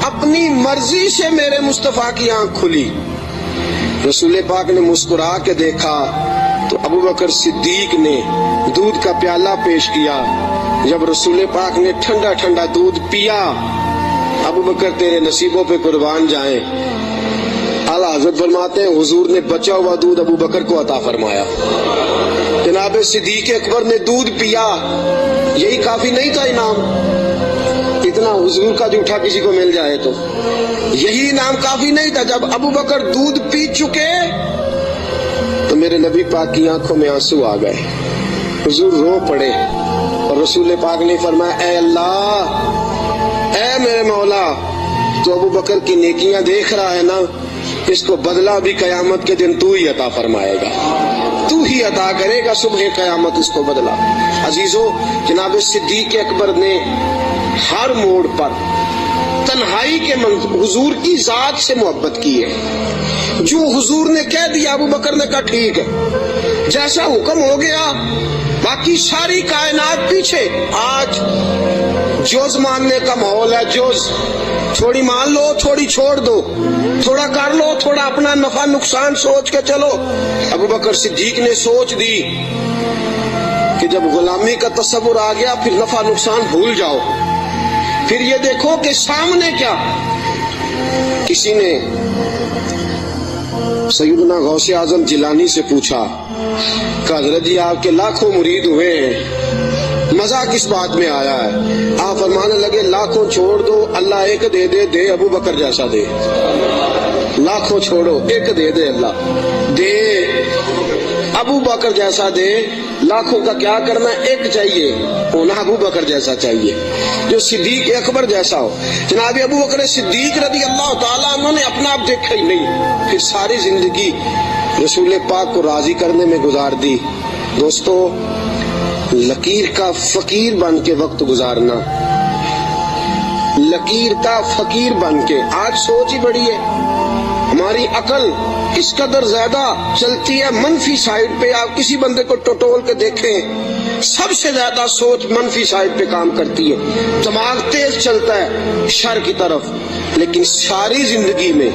اپنی مرضی سے میرے مصطفیٰ کی آنکھ کھلی. رسول پاک نے مسکرا کے دیکھا تو ابو بکر صدیق نے دودھ کا پیالہ پیش کیا. جب رسول پاک نے ٹھنڈا ٹھنڈا دودھ پیا, ابو بکر تیرے نصیبوں پہ قربان جائیں. اعلیٰ حضرت فرماتے ہیں حضور نے بچا ہوا دودھ ابو بکر کو عطا فرمایا. جناب صدیق اکبر نے دودھ پیا, یہی کافی نہیں تھا انعام, اتنا حضور کا جھوٹا کسی کو مل جائے تو یہی انعام کافی نہیں تھا. جب ابو بکر دودھ پی چکے تو میرے نبی پاک کی آنکھوں میں آنسو آ گئے, حضور رو پڑے, اور رسول پاک نے فرمایا اے اللہ, اے میرے مولا, تو ابو بکر کی نیکیاں دیکھ رہا ہے نا, اس کو بدلہ بھی قیامت کے دن تو ہی عطا فرمائے گا, تو ہی عطا کرے گا صبح قیامت اس کو بدلہ. عزیزو جناب صدیق اکبر نے ہر موڑ پر تنہائی کے حضور کی ذات سے محبت کی ہے. جو حضور نے کہہ دیا ابو بکر نے کہا ٹھیک ہے, جیسا حکم ہو گیا, باقی ساری کائنات پیچھے. آج جوز ماننے کا ماحول ہے, جوز تھوڑی مان لو تھوڑی چھوڑ دو, تھوڑا کر لو تھوڑا اپنا نفع نقصان سوچ کے چلو. ابو بکر صدیق نے سوچ دی کہ جب غلامی کا تصور آ گیا پھر نفع نقصان بھول جاؤ. پھر یہ دیکھو کہ سامنے کیا. کسی نے سیدنا غوث اعظم جیلانی سے پوچھا کہ حضرت جی آپ کے لاکھوں مرید ہوئے ہیں, مزہ کس بات میں آیا ہے؟ آپ فرمانے لگے لاکھوں چھوڑ دو, اللہ ایک دے دے, دے ابو بکر جیسا دے. لاکھوں چھوڑو, ایک دے دے, اللہ دے ابو بکر جیسا دے. لاکھوں کا کیا کرنا, ایک چاہیے ہونا ابو بکر جیسا چاہیے, جو صدیق اکبر جیسا ہو. جناب ابو بکر صدیق رضی اللہ تعالیٰ عنہ نے اپنا آپ دیکھا ہی نہیں, پھر ساری زندگی رسول پاک کو راضی کرنے میں گزار دی. دوستو लकीर का फकीर बन के वक्त गुजारना, लकीर का फकीर बन के। आज सोच ही बड़ी है, हमारी अकल इस कदर ज्यादा चलती है मनफी साइड पे। आप किसी बंदे को टटोल के देखें, सबसे ज्यादा सोच मनफी साइड पे काम करती है, दिमाग तेज चलता है शर की तरफ। लेकिन सारी जिंदगी में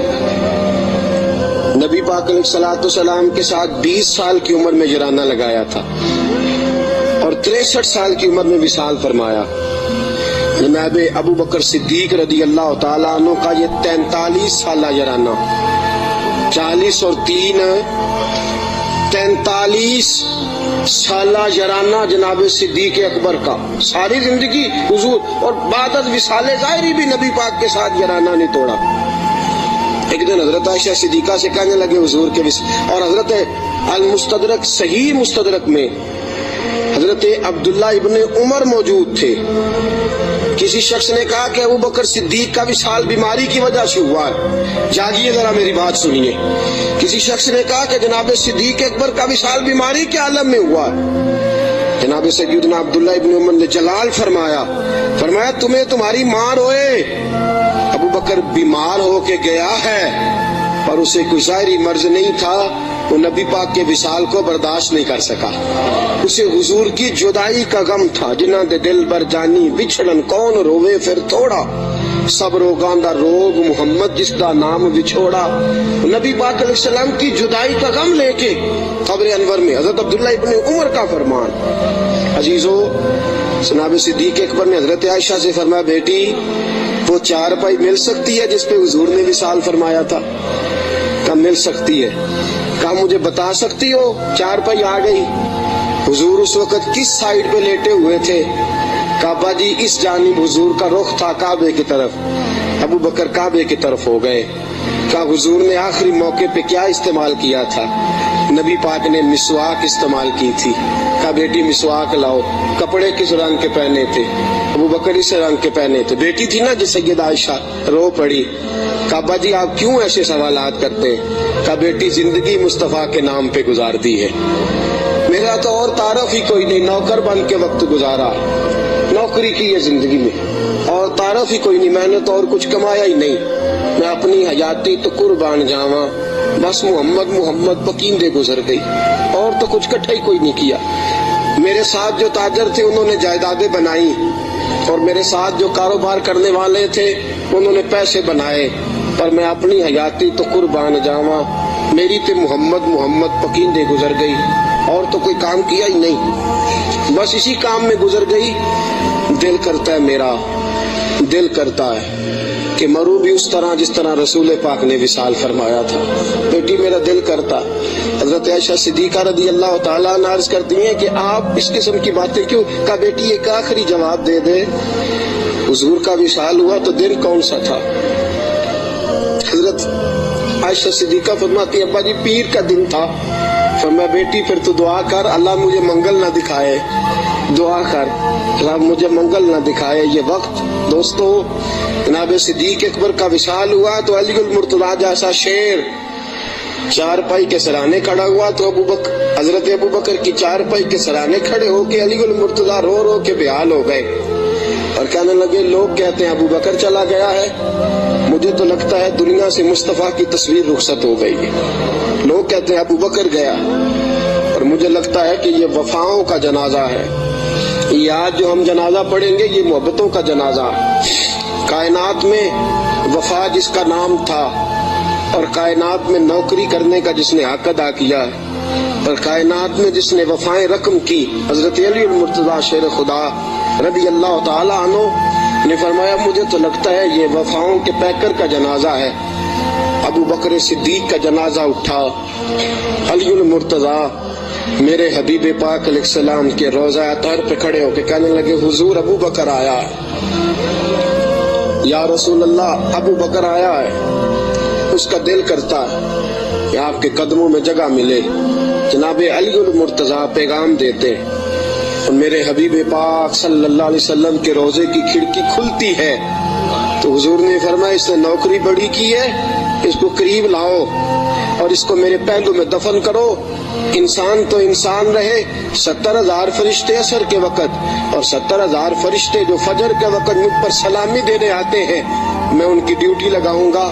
नबी पाक अलैहिस्सलाम के साथ 20 साल की उम्र में जराना लगाया था और 63 साल की उम्र में विसाल फरमाया। जनाब अबू बकर सिद्दीक रदी अल्लाह ताला अन्हु का ये 43 साल जराना, 40 और 3 43 साल जराना जनाब सिद्दीक अकबर का। सारी जिंदगी हुजूर, और बाद विसाले ज़ाहिरी भी नबी पाक के साथ जराना नहीं तोड़ा। एक दिन हजरत आयशा सिद्दीका से कहने लगे हुजूर के और हजरत अल मुस्तदरक सही मुस्तदरक में हजरत अब्दुल्ला इब्ने उमर मौजूद थे। किसी शख्स ने कहा कि अबू बकर सिद्दीक का विसाल बीमारी की वजह से हुआ है। जागिए जरा मेरी बात सुनिए। किसी शख्स ने कहा कि जनाब सिद्दीक अकबर का विसाल बीमारी के आलम में हुआ है। जनाब सैयदना अब्दुल्ला इब्ने उमर ने जलाल फरमाया तुम्हें तुम्हारी मां रोए। अबू बकर बीमार होके गया है पर उसे कोई ज़ाहिरी मर्ज नहीं था, वो नबी पाक के विसाल को बर्दाश्त नहीं कर सका। उसे हुजूर की जुदाई का गम था। जिन्हां दे दिल बर जानी विछड़न कौन रोवे फिर थोड़ा, सब रोगां दा रोग मुहम्मद जिसदा नाम विछोड़ा। नबी पाक अलैहिस्सलाम की जुदाई का गम लेके कब्र अनवर में हजरत अब्दुल्ला इब्ने उमर का फरमान। अजीजो, जनाब सिद्दीक अकबर ने हजरत आयशा से फरमाया, बेटी वो चारपाई मिल सकती है जिस पे हुजूर ने विसाल फरमाया था? कब मिल सकती है? कहा मुझे बता सकती हो? चारपाई आ गई। हुजूर उस वक्त किस साइड पे लेटे हुए थे? काबा जी इस जानिब हुजूर का रुख था काबे की तरफ। अबू बकर काबे की तरफ हो गए। कहा हुजूर ने आखिरी मौके पे क्या इस्तेमाल किया था? नबी पाक ने मिसवाक इस्तेमाल की थी। कहा बेटी मिसवाक लाओ। कपड़े किस रंग के पहने थे? अबू बकर इस रंग के पहने थे। बेटी थी ना जिस सैयदा आयशा, रो पड़ी। काबा जी आप क्यों ऐसे सवालात करते हैं? कहा बेटी जिंदगी मुस्तफा के नाम पे गुजार दी है, मेरा तो और तारफ ही कोई नहीं, नौकर बन के वक्त गुजारा, नौकरी की है जिंदगी में, और तारफ ही कोई नहीं, मैंने तो और कुछ कमाया ही नहीं, मैं अपनी हयाती तो कुर्बान जावा, बस मुहम्मद मुहम्मद पकींदे गुजर गई, और तो कुछ इकट्ठा ही कोई नहीं किया। मेरे साथ जो ताजर थे उन्होंने जायदादें बनाई, और मेरे साथ जो कारोबार करने वाले थे उन्होंने पैसे बनाए, पर मैं अपनी हयाती तो कुर्बान जावा, मेरी तो मुहम्मद मुहम्मद पकींदे गुजर गई, और तो कोई काम किया ही नहीं, बस इसी काम में गुजर गई। दिल करता है मेरा, दिल करता है कि मरूं भी उस तरह जिस तरह रसूल पाक ने विसाल फरमाया था। बेटी मेरा दिल करता। हजरत आयशा सिद्दीका रदी अल्लाह ताला अन्हा अर्ज करती हैं कि आप इस किस्म की बातें क्यों? कहा बेटी एक आखिरी जवाब दे दे, हुजूर का विसाल हुआ तो दिन कौन सा था? हजरत आयशा सिद्दीका फरमाती अब्बा जी पीर का दिन था। फरमाया बेटी फिर तो दुआ कर, अल्लाह मुझे मंगल ना दिखाए, दुआ कर अल्लाह मुझे मंगल ना दिखाए ये वक्त। दोस्तों, जनाब सिद्दीक अकबर का विसाल हुआ तो अलीगुल मुर्तजा जैसा शेर चारपाई के सराहने खड़ा हुआ, तो हजरत अबू बकर की चारपाई के सराहने खड़े होके अलीगुल मुर्तजा रो रो के बेहाल हो गए और कहने लगे लोग कहते हैं अबू बकर चला गया है, मुझे तो लगता है दुनिया से मुस्तफा की तस्वीर रुखसत हो गई है। लोग कहते हैं अबू बकर गया और मुझे लगता है कि ये वफाओं का जनाजा है। ये आज जो हम जनाजा पढ़ेंगे ये मोहब्बतों का जनाजा। कायनात में वफा जिसका नाम था और कायनात में नौकरी करने का जिसने हक अदा किया और कायनात में जिसने वफाएं रकम की, हजरत अली मुर्तजा शेर खुदा रदी अल्लाह ताला अन्हु ने फरमाया मुझे तो लगता है ये वफाओं के पैकर का जनाजा है। अबू बकर सिद्दीक का जनाजा उठा। अली मुर्तजा मेरे हबीब पाक अलैहिस्सलाम के रोज़ा अतहर पे खड़े होके कहने लगे हुजूर अबू बकर आया है, या रसूल अल्लाह अबू बकर आया है। उसका दिल करता है कि आपके कदमों में जगह मिले। जनाब अली मुर्तजा पैगाम देते और मेरे हबीब पाक सल्लल्लाहु अलैहि वसल्लम के रोजे की खिड़की खुलती है तो हुजूर ने फरमाया इसने नौकरी बड़ी की है, इसको करीब लाओ और इसको मेरे पहलू में दफन करो इंसान तो इंसान रहे, 70,000 फरिश्ते असर के वक़्त और 70,000 फरिश्ते जो फजर के वक़्त मुझ पर सलामी देने आते हैं, मैं उनकी ड्यूटी लगाऊंगा।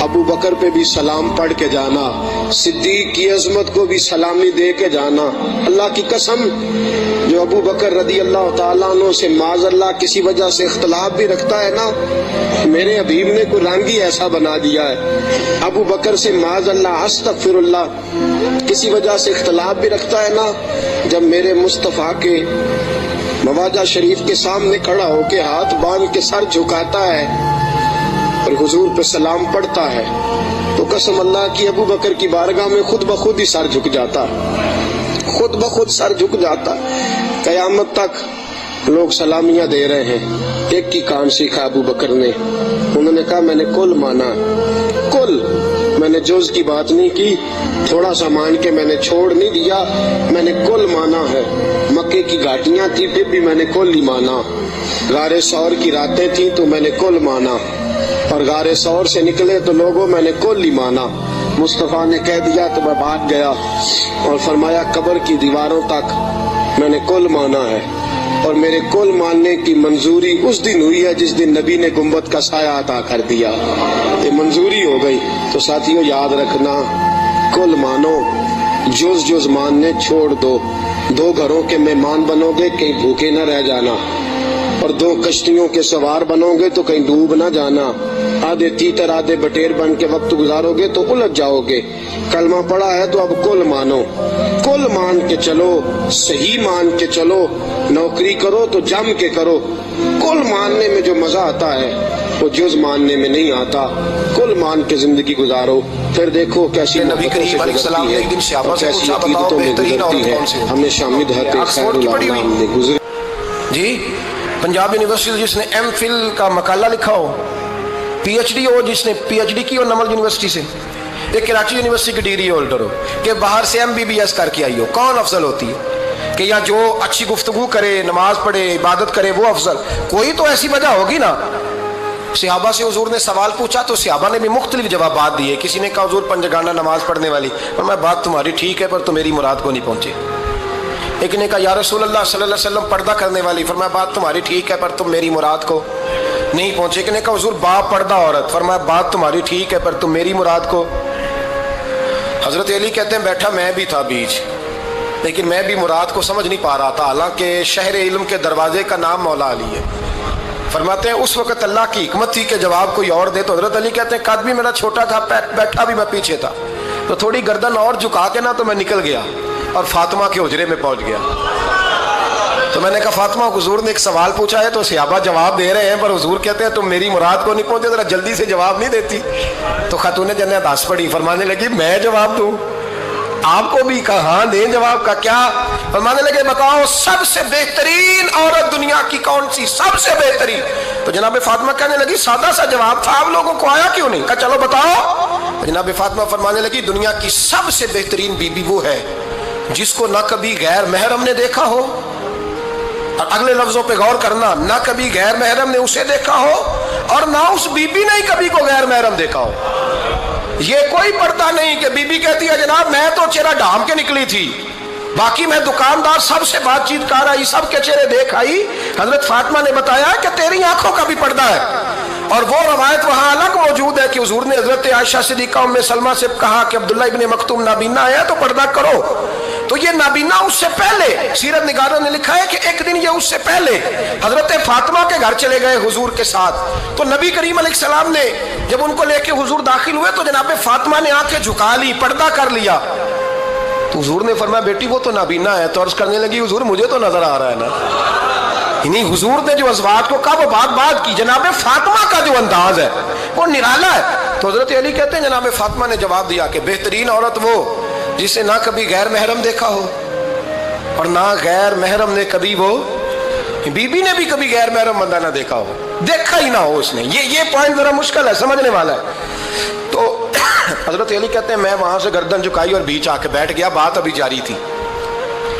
अबू बकर पे भी सलाम पढ़ के जाना, सिद्दीक की अजमत को भी सलामी दे के जाना। अल्लाह की कसम, जो अबू बकर रदी अल्लाह ताला अन्हु से माज़ अल्लाह किसी वजह से इख्तलाफ भी रखता है ना, मेरे हबीब ने को रंग ही ऐसा बना दिया है। अबू बकर से माज़ अल्लाह अस्तगफिरुल्लाह किसी वजह से इख्तलाफ भी रखता है ना, जब मेरे मुस्तफ़ा के मवाजा शरीफ के सामने खड़ा होके हाथ बांध के सर झुकाता है और हुजूर पे सलाम पढ़ता है, तो कसम अल्लाह की अबू बकर की बारगाह में खुद ब खुद ही सर झुक जाता, खुद ब खुद सर झुक जाता। कयामत तक लोग सलामियां दे रहे हैं। एक की काम सीखा अबू बकर ने, उन्होंने कहा मैंने कुल माना, कुल, मैंने जुज की बात नहीं की, थोड़ा सा मान के मैंने छोड़ नहीं दिया, मैंने कुल माना है। मक्के की घाटियां थी फिर भी मैंने कुल ही माना, गारे सौर की रातें थी तो मैंने कुल माना, और गारे सौर से निकले तो लोगों मैंने कुल ही माना। मुस्तफ़ा ने कह दिया तो मैं भाग गया और फरमाया कब्र की दीवारों तक मैंने कुल माना है, और मेरे कुल मानने की मंजूरी उस दिन हुई है जिस दिन नबी ने गुंबद का साया अता कर दिया, ये मंजूरी हो गई। तो साथियों याद रखना, कुल मानो, जुज जुज मानने छोड़ दो। 2 घरों के मेहमान बनोगे कहीं भूखे न रह जाना, और 2 कश्तियों के सवार बनोगे तो कहीं डूब ना जाना। आधे तीतर आधे बटेर बन के वक्त गुजारोगे तो उलझ जाओगे। कलमा पड़ा है तो अब कुल मानो, कुल मान के चलो, सही मान के चलो, नौकरी करो तो जम के करो। कुल मानने में जो मजा आता है वो जुज मानने में नहीं आता। कुल मान के जिंदगी गुजारो, फिर देखो कैसी नबी करीम अलैहिस्सलाम ने एक दिन सहाबा से पूछा, बताओ बेहतरीन औरत कौन सी है? हमेशा मिदहत खैरुल अनाम ने गुजरे जी। पंजाब यूनिवर्सिटी जिसने एमफिल का मकाला लिखा हो, पीएचडी हो जिसने पीएचडी की हो नमल यूनिवर्सिटी से, एक कराची यूनिवर्सिटी की डिग्री होल्डर हो, कि बाहर से एमबीबीएस करके आई हो, कौन अफजल होती है? कि या जो अच्छी गुफ्तगू करे, नमाज पढ़े, इबादत करे, वो अफजल? कोई तो ऐसी वजह होगी ना। सहाबा से हुजूर ने सवाल पूछा तो सहाबा ने भी मुख्तलिफ जवाब दिए। किसी ने कहा हुजूर पंजगाना नमाज पढ़ने वाली, और मैं बात तुम्हारी ठीक है पर तुम मेरी मुराद को नहीं पहुंचे। एक ने कहा या रसूल अल्लाह सल्लल्लाहु अलैहि वसल्लम पर्दा करने वाली, फरमाया बात तुम्हारी ठीक है पर तुम मेरी मुराद को नहीं पहुंचे। एक ने कहा हुजूर बापर्दा औरत, फरमाया बात तुम्हारी ठीक है पर तुम मेरी मुराद को। हजरत अली कहते हैं बैठा मैं भी था बीच, लेकिन मैं भी मुराद को समझ नहीं पा रहा था, हालांकि शहर इल्म के दरवाजे का नाम मौला अली है। फरमाते हैं उस वक्त अल्लाह की हिकमत थी कि जवाब कोई और दे। तो हजरत अली कहते हैं कद भी मेरा छोटा था, बैठा भी मैं पीछे था, तो थोड़ी गर्दन और झुका के ना तो मैं निकल गया और फातिमा के हुजरे में पहुंच गया। तो मैंने कहा फातिमा, हुजूर ने एक सवाल पूछा है तो सहाबा जवाब दे रहे हैं, पर हुजूर कहते हैं तुम मेरी मुराद को नहीं पहुंचे, जरा जल्दी से जवाब नहीं देती। तो खातून जन्नत हंस पड़ी, फरमाने लगी मैं जवाब दूं? आपको भी कहा हाँ दे जवाब का। क्या? फरमाने लगे बताओ सबसे बेहतरीन औरत दुनिया की कौन सी, सबसे बेहतरीन? तो जनाब फातिमा कहने लगी सादा सा जवाब था, आप लोगों को आया क्यों नहीं? कहा चलो बताओ। तो जनाब फातिमा फरमाने लगी दुनिया की सबसे बेहतरीन बीबी वो है जिसको ना कभी गैर महरम ने देखा हो, और अगले लफ्जों पे गौर करना, ना कभी गैर महरम ने उसे देखा हो और ना उस बीबी ने ही कभी को गैर महरम देखा हो। ये कोई पर्दा नहीं कि बीबी कहती है जनाब मैं तो चेहरा ढाम के निकली थी, बाकी मैं दुकानदार सबसे बातचीत कर आई, सबके चेहरे देख आई। हजरत फातिमा ने बताया कि तेरी आंखों का भी पर्दा है, और वो रवायत वहां अलग मौजूद है कि हुजूर ने हजरत आयशा सिद्दीका उम्मे सलमा से कहा कि अब्दुल्ला इब्ने मक्तूम नाबीना है तो पर्दा करो। तो ये नाबीना उससे पहले, सीरत निगारों ने लिखा है कि एक दिन ये उससे पहले हजरत फातिमा के घर चले गए हुजूर के साथ। तो नबी करीम अलैहिस्सलाम ने जब उनको लेके हुजूर दाखिल हुए तो जनाब फातिमा ने आंखें झुका ली, पर्दा कर लिया। तो हुजूर ने फरमाया बेटी वो तो नाबीना है। तो अर्ज करने लगी हुजूर मुझे तो नजर आ रहा है ना। नहीं, हुजूर ने जो अज़वाज को कहा वो बात की, जनाब फातिमा का जो अंदाज है वो निराला है। तो हजरत अली कहते हैं जनाब फातिमा ने जवाब दिया कि बेहतरीन औरत वो जिसे ना कभी गैर महरम देखा हो और ना गैर महरम ने कभी, वो बीबी ने भी कभी गैर महरम बंदा ना देखा हो, देखा ही ना हो उसने। ये पॉइंट जरा मुश्किल है, समझने वाला है। तो हजरत अली कहते हैं मैं वहां से गर्दन झुकाई और बीच आके बैठ गया, बात अभी जारी थी।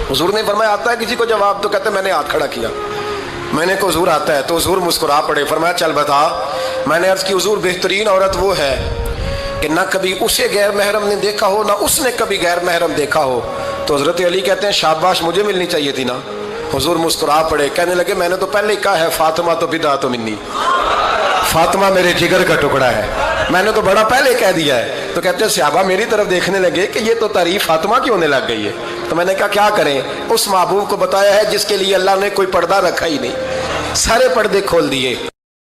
हुजूर ने फरमाया आता है किसी को जवाब? तो कहते मैंने हाथ खड़ा किया, मैंने को हुजूर आता है। तो हुजूर मुस्कुरा पड़े, फरमाया चल बता। मैंने अर्ज की हुजूर बेहतरीन औरत वो है कि ना कभी उसे गैर महरम ने देखा हो ना उसने कभी गैर महरम देखा हो, تو حضرت علی کہتے ہیں شاباش مجھے ملنی چاہیے تھی نا. حضور مسکرا پڑے, کہنے لگے میں نے تو پہلے ہی کہا ہے فاطمہ تو بدعت منی, فاطمہ میرے جگر کا ٹکڑا ہے, میں نے تو بڑا پہلے کہہ دیا ہے. تو کہتے ہیں صحابہ میری طرف دیکھنے لگے کہ یہ تو تعریف فاطمہ کی ہونے لگ گئی ہے. تو میں نے کہا کیا کریں, اس محبوب کو بتایا ہے جس کے لیے اللہ نے کوئی پردہ رکھا ہی نہیں, سارے پردے کھول دیے.